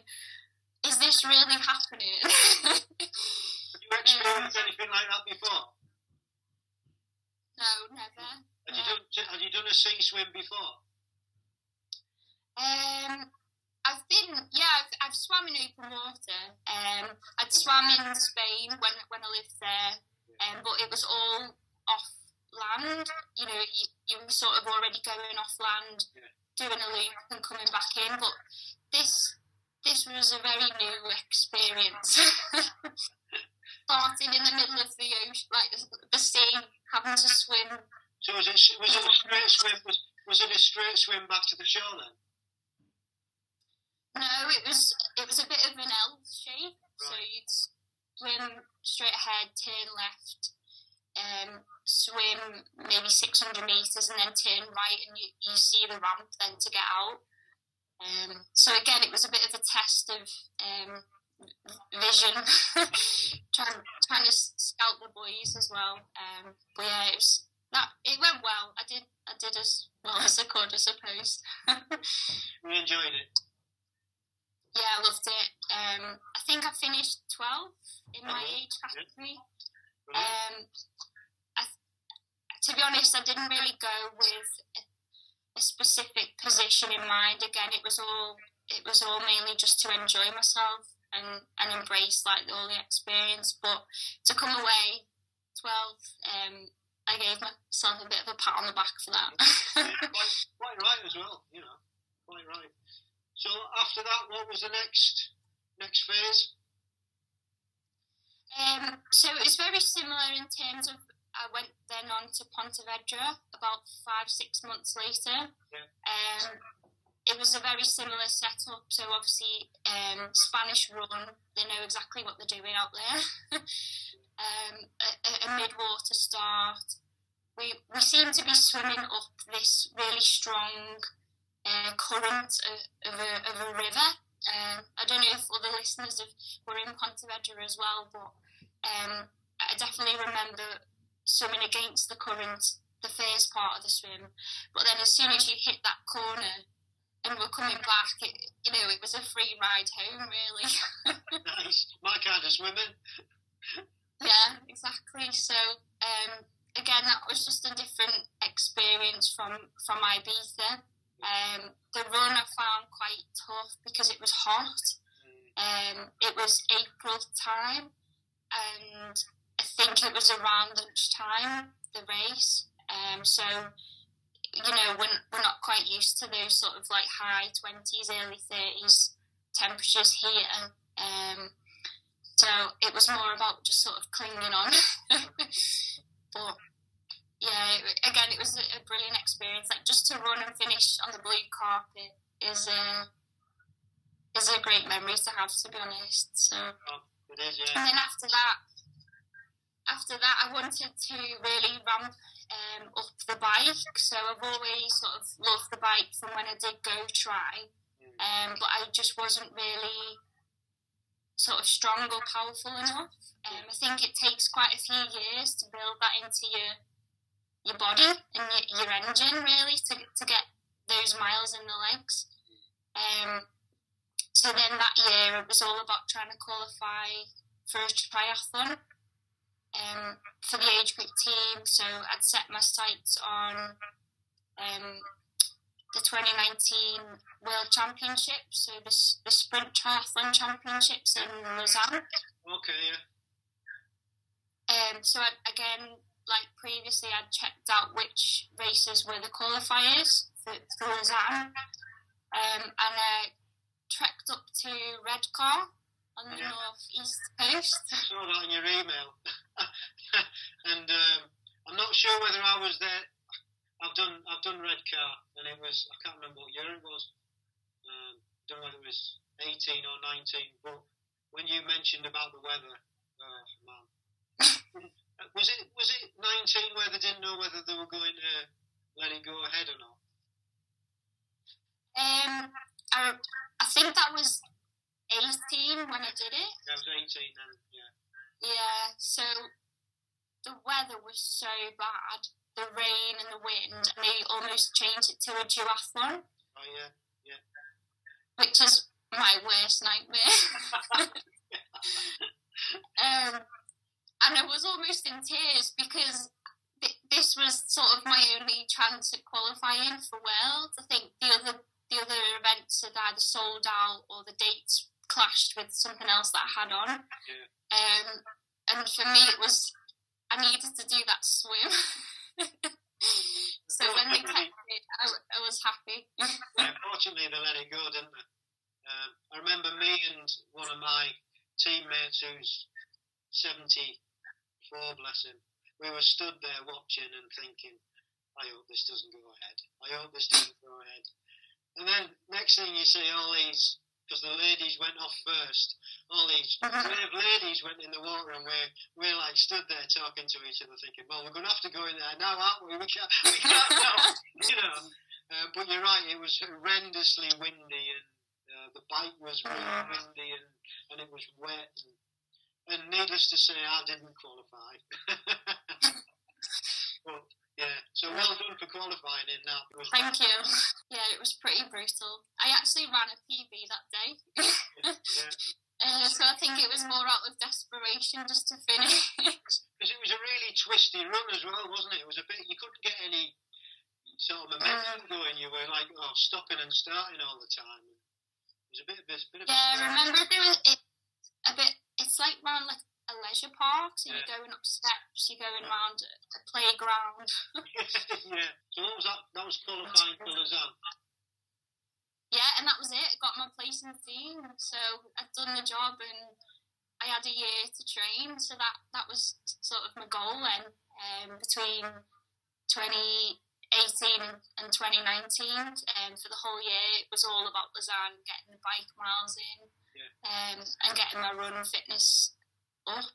is this really happening? Have you experienced anything like that before? No, never. Have you done a sea swim before? I've swam in open water. I'd swam in Spain when I lived there, but it was all off land. You know, you were sort of already going off land, doing a loop and coming back in. But this was a very new experience. Starting in the middle of the ocean, like the sea, having to swim. So was it a straight swim? Was it a straight swim back to the shore then? No, it was a bit of an L shape. Right. So you'd swim straight ahead, turn left, swim maybe 600 metres and then turn right, and you see the ramp then to get out. So again, it was a bit of a test of vision, trying to scout the boys as well. But yeah, it went well. I did as well as I could, I suppose. You enjoyed it? Yeah, I loved it. I think I finished 12th in my age category. To be honest, I didn't really go with a specific position in mind. Again, it was all mainly just to enjoy myself and embrace like all the experience. But to come away 12th, I gave myself a bit of a pat on the back for that. Quite right as well, quite right. So after that, what was the next phase? So it was very similar in terms of I went then on to Pontevedra about 5-6 months later. Yeah. It was a very similar setup. So obviously, Spanish run, they know exactly what they're doing out there. A mid-water start. We seem to be swimming up this really strong current of a river. I don't know if other listeners were in Pontevedra as well, but I definitely remember swimming against the current the first part of the swim. But then as soon as you hit that corner and we're coming back, it was a free ride home, really. Nice. My kind of swimming. Yeah, exactly. So again, that was just a different experience from Ibiza. The run I found quite tough because it was hot. It was April time, and I think it was around lunchtime, the race. So, we're not quite used to those sort of like high 20s, early 30s temperatures here. So it was more about just sort of clinging on. But yeah, again, it was a brilliant experience. Like just to run and finish on the blue carpet is a great memory to have, to be honest. So, it is, yeah. And then after that, I wanted to really ramp up the bike. So I've always sort of loved the bike from when I did go try, but I just wasn't really sort of strong or powerful enough. I think it takes quite a few years to build that into your body and your engine, really, to get those miles in the legs. So then that year it was all about trying to qualify for a triathlon for the age group team. So I'd set my sights on the 2019 World Championships, so the Sprint Triathlon Championships in Lausanne. Okay, yeah. So again, like previously, I'd checked out which races were the qualifiers for Lausanne, and I trekked up to Redcar on the north-east coast. I saw that in your email. And I'm not sure whether I was there. I've done Redcar, and it was, I can't remember what year it was. Don't know whether it was 18 or 19, but when you mentioned about the weather, oh man. Was it 19 where they didn't know whether they were going to let it go ahead or not? I think that was 18 when I did it. That was 18 then, yeah. Yeah, so the weather was so bad, the rain and the wind, and they almost changed it to a duathlon. Oh, yeah, yeah. Which is my worst nightmare. And I was almost in tears because this was sort of my only chance at qualifying for Worlds. I think the other events had either sold out or the dates clashed with something else that I had on. Yeah. And for me, it was, I needed to do that swim. So when they kept it, I was happy. Fortunately, they let it go, didn't they? I remember me and one of my teammates who's 74, bless him, we were stood there watching and thinking, I hope this doesn't go ahead. I hope this doesn't go ahead. And then next thing you see all these because the ladies went off first. All these brave ladies went in the water, and we're like stood there talking to each other, thinking, well, we're going to have to go in there now, aren't we? We can't now, you know. But you're right, it was horrendously windy, and the bike was really windy, and it was wet. And needless to say, I didn't qualify. But, yeah, so well done for qualifying in that. Thank you. Yeah, it was pretty brutal. I actually ran a PB that day. Yeah. So I think it was more out of desperation just to finish. Because it was a really twisty run as well, wasn't it? It was a bit, you couldn't get any sort of momentum going. You were like, stopping and starting all the time. It was a bit of a... Yeah, I remember there was a bit, it's like around like a leisure park, so you're going up steps, you're going around a playground. Yeah, so what was that? That was qualifying for Lausanne. Yeah, and that was it. I got my place in the team, so I'd done the job, and I had a year to train, so that was sort of my goal then. Between 2018 and 2019, for the whole year, it was all about Lausanne, getting the bike miles in, and getting my run fitness up,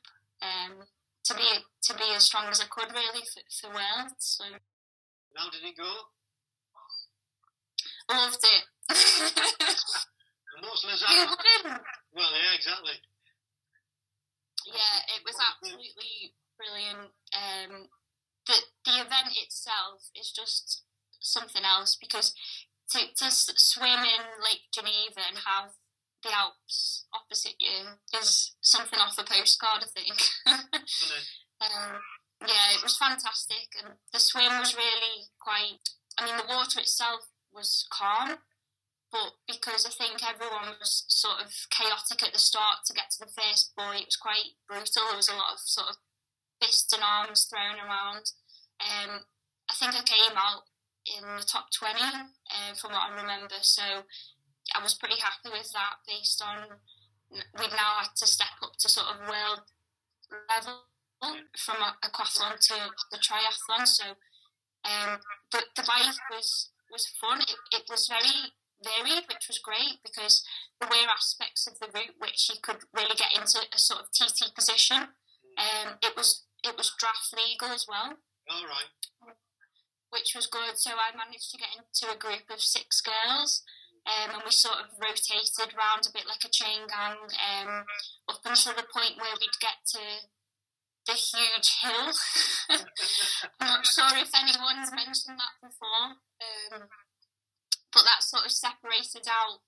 to be as strong as I could really for Worlds. So. How did it go? I loved it. And what's Lausanne? Well, yeah, exactly. Yeah, it was absolutely brilliant. The event itself is just something else, because to swim in Lake Geneva and have the Alps opposite you is something off a postcard, I think. Yeah, it was fantastic, and the swim was really the water itself was calm, but because I think everyone was sort of chaotic at the start to get to the first buoy, it was quite brutal. There was a lot of sort of fists and arms thrown around. I think I came out in the top 20 from what I remember, so I was pretty happy with that, based on we've now had to step up to sort of world level from aquathlon to the triathlon. So the bike was fun. It was very varied, which was great, because there were aspects of the route which you could really get into a sort of TT position. It was draft legal as well. All right. Which was good. So I managed to get into a group of 6 girls. And we sort of rotated round a bit like a chain gang, up until the point where we'd get to the huge hill. I'm not sure if anyone's mentioned that before, but that sort of separated out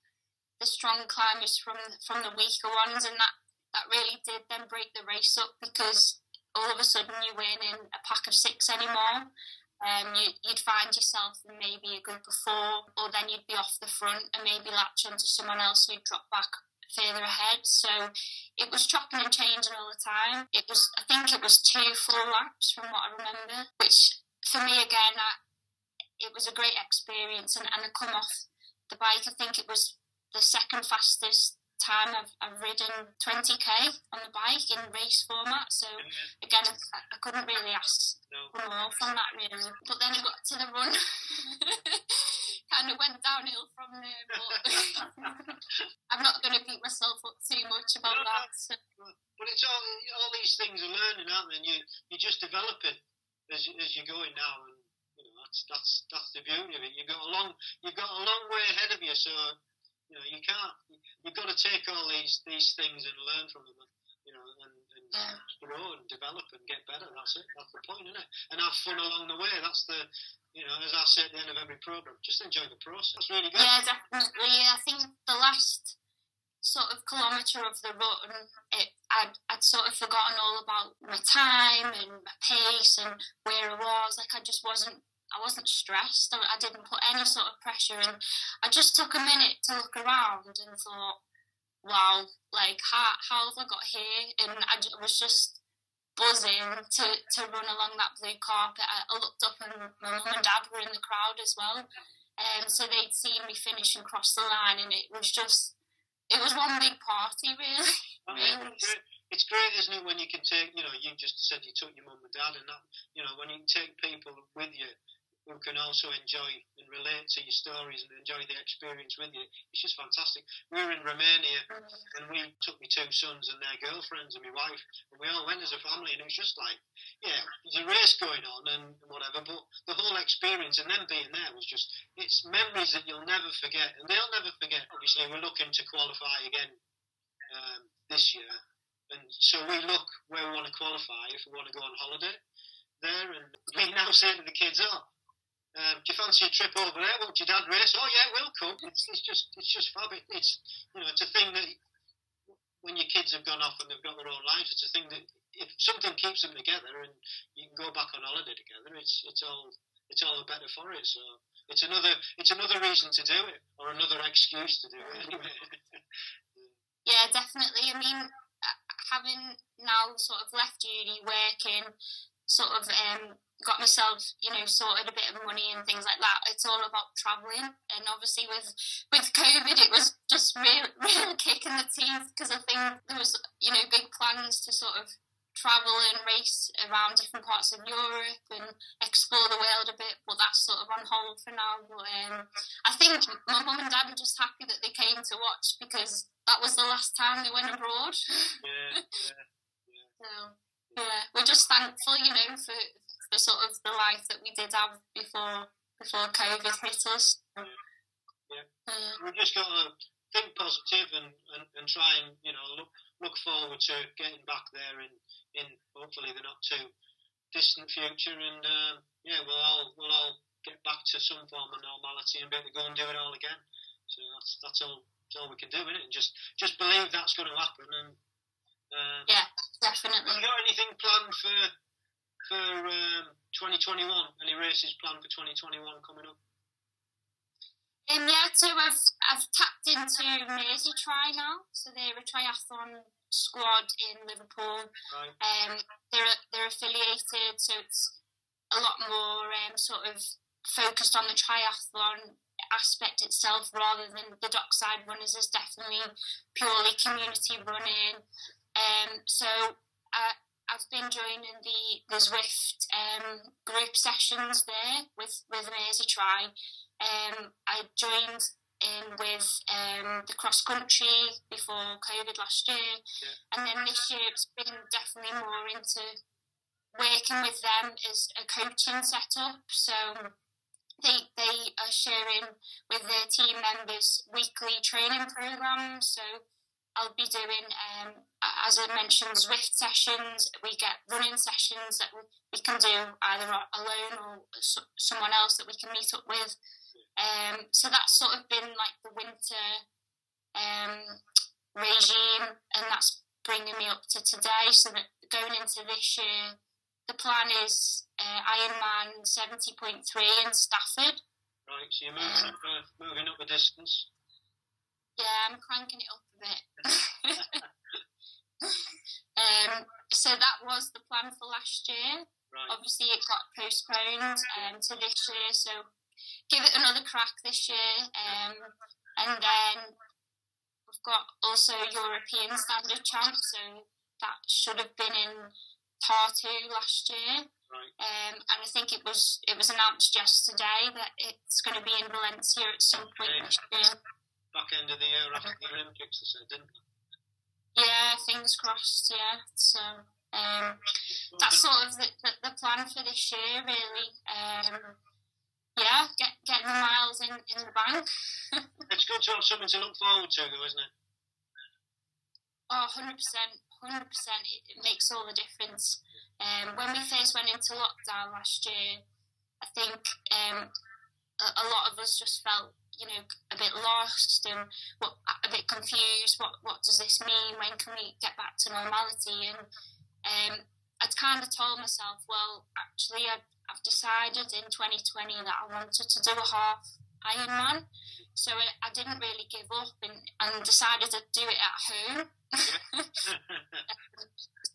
the strong climbers from the weaker ones, and that really did then break the race up, because all of a sudden you weren't in a pack of 6 anymore. You'd find yourself in maybe a group of 4, or then you'd be off the front and maybe latch onto someone else who'd drop back further ahead. So it was chopping and changing all the time. I think it was 2 full laps from what I remember, which for me again, it was a great experience. And I come off the bike, I think it was the second fastest time I've ridden 20k on the bike in race format, so again I couldn't really ask for more from that really. But then I got to the run, kind of went downhill from there, but I'm not going to beat myself up too much about that. So. But it's all these things are learning, aren't they? And you just develop it as you're going now, and that's the beauty of it. You've got a long way ahead of you, so you've got to take all these things and learn from them, and grow and develop and get better. That's it. That's the point, isn't it? And have fun along the way. That's the, as I say at the end of every program, just enjoy the process. That's really good. Yeah, definitely. I think the last sort of kilometre of the run, I'd sort of forgotten all about my time and my pace and where I was. Like I wasn't stressed. I didn't put any sort of pressure, and I just took a minute to look around and thought, wow, like how have I got here? And I was just buzzing to run along that blue carpet. I looked up and my mum and dad were in the crowd as well, so they'd seen me finish and cross the line, and it was one big party really. Really. It's great, isn't it, when you can take, you just said you took your mum and dad, and that, when you can take people with you who can also enjoy and relate to your stories and enjoy the experience with you. It's just fantastic. We were in Romania and we took my two sons and their girlfriends and my wife, and we all went as a family, and it was just like, yeah, there's a race going on and whatever, but the whole experience and them being there was just, it's memories that you'll never forget, and they'll never forget. Obviously, we're looking to qualify again this year, and so we look where we want to qualify if we want to go on holiday there, and we now say to the kids, do you fancy a trip over there? Won't your dad race? Oh yeah, we'll come. It's just fab. It's it's a thing that when your kids have gone off and they've got their own lives, it's a thing that if something keeps them together and you can go back on holiday together, it's all the better for it. So it's another reason to do it, or another excuse to do it anyway. Yeah, definitely. I mean, having now sort of left uni, working, sort of got myself, sorted a bit of money and things like that. It's all about travelling, and obviously with COVID, it was just really kicking the teeth, because I think there was, big plans to sort of travel and race around different parts of Europe and explore the world a bit, but that's sort of on hold for now. But I think my mum and dad are just happy that they came to watch, because that was the last time they went abroad. Yeah. So, yeah, we're just thankful, for sort of the life that we did have before COVID hit us. Yeah. We've just got to think positive and try and look forward to getting back there in hopefully the not too distant future, and we'll all get back to some form of normality and be able to go and do it all again. So that's all we can do, isn't it? And just believe that's going to happen. And yeah, definitely. Have you got anything planned for 2021? Any races planned for 2021 coming up? Yeah, so I've tapped into Merseyside now. So they're a triathlon squad in Liverpool. Right. They're affiliated, so it's a lot more sort of focused on the triathlon aspect itself rather than the dockside runners. Is definitely purely community running. So I've been joining the Zwift group sessions there with Merseyside. I joined in with the cross country before COVID last year, and then this year it's been definitely more into working with them as a coaching setup. So they are sharing with their team members weekly training programs. So I'll be doing, as I mentioned, Zwift sessions. We get running sessions that we can do either alone or someone else that we can meet up with. So that's sort of been like the winter regime, and that's bringing me up to today. So that going into this year, the plan is Ironman 70.3 in Stafford. Right, so you're moving up the distance. Yeah, I'm cranking it up a bit. So that was the plan for last year. Right. Obviously, it got postponed to this year, so give it another crack this year. And then we've got also European Standard Champ, so that should have been in Tartu last year. Right. And I think it was announced yesterday that it's going to be in Valencia at some point this year. Back end of the year after the Olympics, they said, didn't they? Yeah, fingers crossed, yeah. So that's sort of the plan for this year, really. Getting the miles in the bank. It's good to have something to look forward to, though, isn't it? Oh, 100%. It makes all the difference. When we first went into lockdown last year, I think a lot of us just felt, a bit lost and a bit confused. What does this mean? When can we get back to normality? And I'd kind of told myself, well, actually, I've decided in 2020 that I wanted to do a half Ironman. So I didn't really give up and decided to do it at home.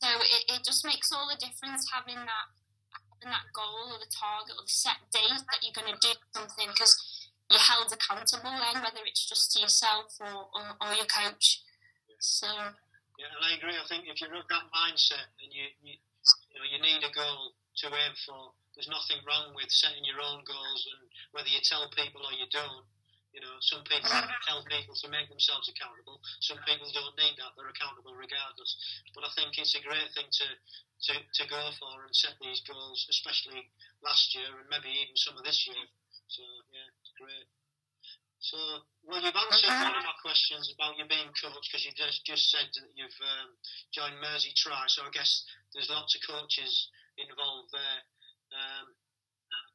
So it just makes all the difference having that goal or the target or the set date that you're going to do something, because you're held accountable then, whether it's just to yourself or your coach. So yeah, and I agree. I think if you're of that mindset and you need a goal to aim for. There's nothing wrong with setting your own goals, and whether you tell people or you don't. You know, some people tell people to make themselves accountable. Some people don't need that; they're accountable regardless. But I think it's a great thing to go for and set these goals, especially last year and maybe even some of this year. So yeah, it's great. So, well, you've answered one of my questions about you being coached, because you just said that you've joined Merseyside Tri. So I guess there's lots of coaches involved there.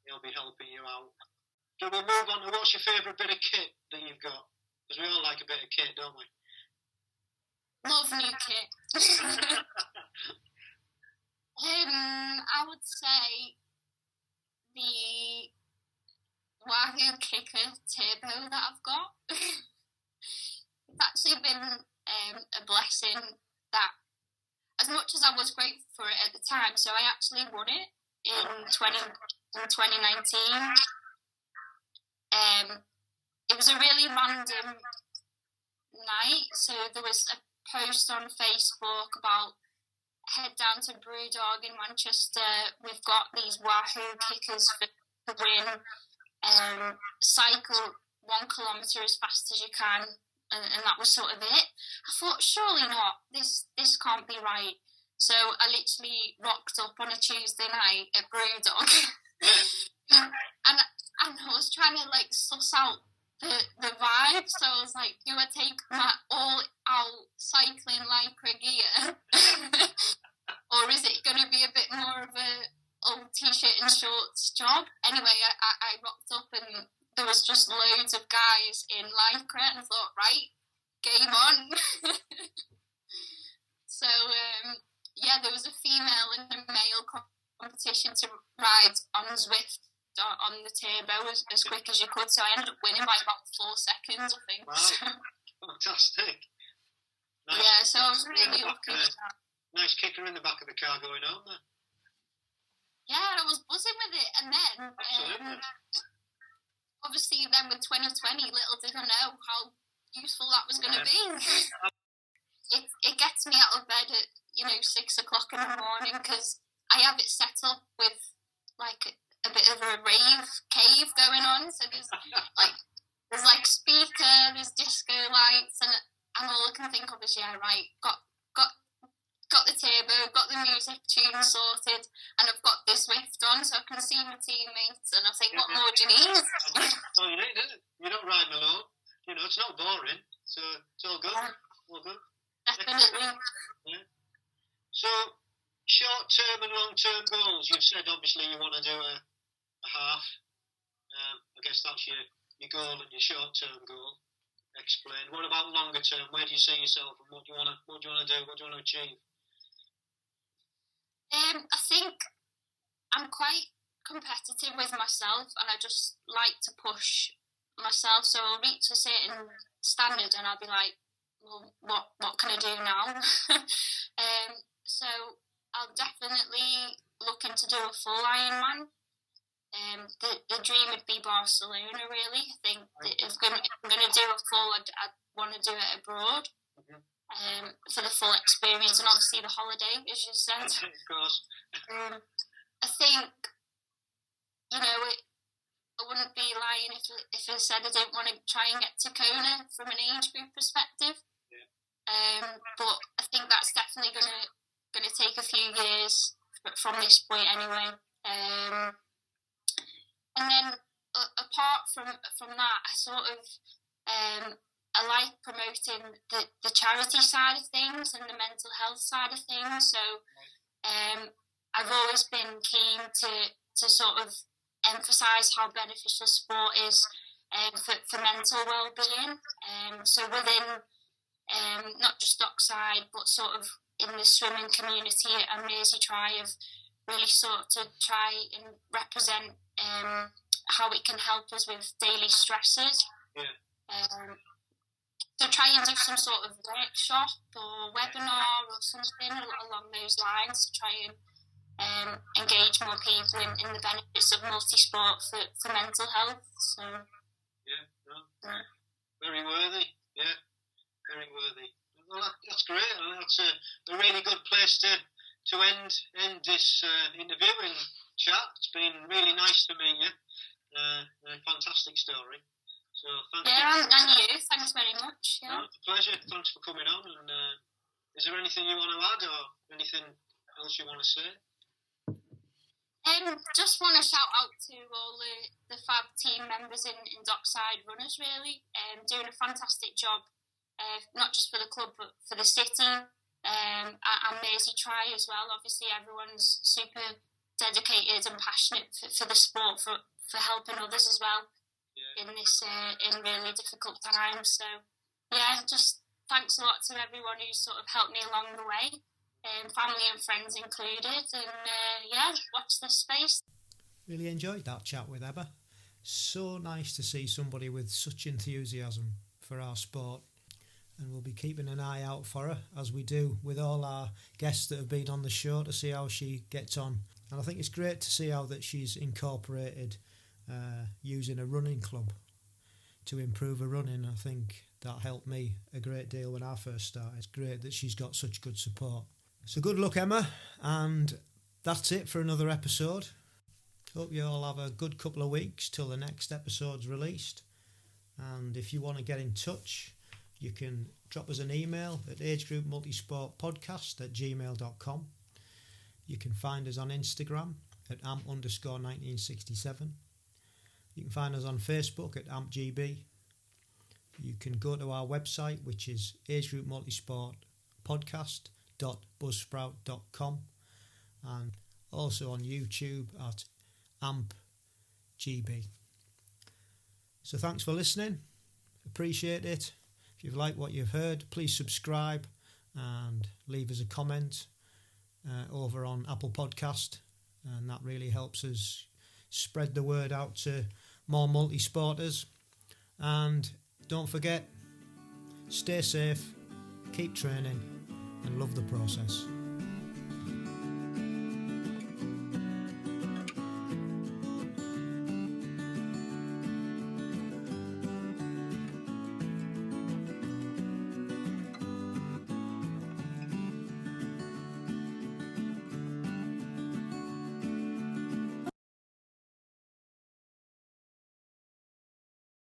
He'll be helping you out. So we'll move on to what's your favourite bit of kit that you've got? Because we all like a bit of kit, don't we? Love new kit. I would say the Wahoo Kicker Turbo that I've got. It's actually been a blessing that, as much as I was grateful for it at the time, so I actually won it in 2019. It was a really random night, so there was a post on Facebook about head down to Brewdog in Manchester. We've got these Wahoo kickers for the win. Cycle 1 kilometre as fast as you can, and that was sort of it. I thought, surely not. This can't be right. So I literally rocked up on a Tuesday night at Brewdog, and I was trying to like suss out the vibe. So I was like, do I take my all-out cycling lycra gear, or is it going to be a bit more of a old t-shirt and shorts job? Anyway, I rocked up and there was just loads of guys in lycra, and I thought, right, game on. So yeah, there was a female and a male competition to ride on Zwift on the turbo as quick as you could, so I ended up winning by about 4 seconds, I think. Wow, fantastic. Nice. Yeah, so I was really lucky with that. Nice kicker in the back of the car going home there. Yeah, I was buzzing with it, and then obviously then with 2020, little did I know how useful that was going to be. It gets me out of bed at 6 o'clock in the morning, because I have it set up with like a bit of a rave cave going on. So there's like speaker, there's disco lights, and all I can think of is got the turbo, got the music tune sorted, and I've got the Zwift on, so I can see my teammates, and I think, what more do you need? Oh, you need it. You're not riding alone. It's not boring, so it's all good. All good. Definitely. Yeah. So, short-term and long-term goals. You've said, obviously, you want to do a half. I guess that's your goal and your short-term goal. Explain. What about longer-term? Where do you see yourself, and what do you want to do? What do you want to achieve? I think I'm quite competitive with myself, and I just like to push myself. So I'll reach a certain standard, and I'll be like, well, what can I do now? So I'll definitely looking to do a full Ironman. The dream would be Barcelona, really. I think that if I'm going to do a full, I'd want to do it abroad. For the full experience, and obviously the holiday, as you said. Of course. I think, I wouldn't be lying if I said I don't want to try and get to Kona from an age group perspective. Yeah. But I think that's definitely going to take a few years from this point anyway. And then apart from that, I sort of I like promoting the charity side of things and the mental health side of things. So I've always been keen to sort of emphasise how beneficial sport is for mental well-being. So within not just Dockside, but sort of in the swimming community at Merseyside Tri, have really sort to try and represent how it can help us with daily stresses. Yeah. So try and do some sort of workshop or webinar or something along those lines to try and engage more people in the benefits of multisport for mental health. So very worthy. Yeah, very worthy. Well, that's great. That's a really good place to to end this interview and chat. It's been really nice to meet you. A fantastic story. So thank you. And you. Thanks very much. Yeah. A pleasure. Thanks for coming on. And is there anything you want to add or anything else you want to say? Just want to shout out to all the fab team members in Dockside Runners, really. Doing a fantastic job, not just for the club, but for the city. And Merseyside Tri as well. Obviously, everyone's super dedicated and passionate for the sport, for helping others as well in this in really difficult times. So, yeah, just thanks a lot to everyone who sort of helped me along the way. Family and friends included, and watch this space. Really enjoyed that chat with Emma. So nice to see somebody with such enthusiasm for our sport, and we'll be keeping an eye out for her, as we do with all our guests that have been on the show, to see how she gets on. And I think it's great to see how that she's incorporated using a running club to improve her running. I think that helped me a great deal when I first started. It's great that she's got such good support. So good luck, Emma, and that's it for another episode. Hope you all have a good couple of weeks till the next episode's released. And if you want to get in touch, you can drop us an email at agegroupmultisportpodcast@gmail.com. You can find us on Instagram at amp_1967. You can find us on Facebook at ampgb. You can go to our website, which is agegroupmultisportpodcast.buzzsprout.com, and also on YouTube at ampgb. So thanks for listening. Appreciate it. If you've liked what you've heard, please subscribe and leave us a comment over on Apple Podcast, and that really helps us spread the word out to more multi-sporters. And don't forget, stay safe, keep training, and love the process.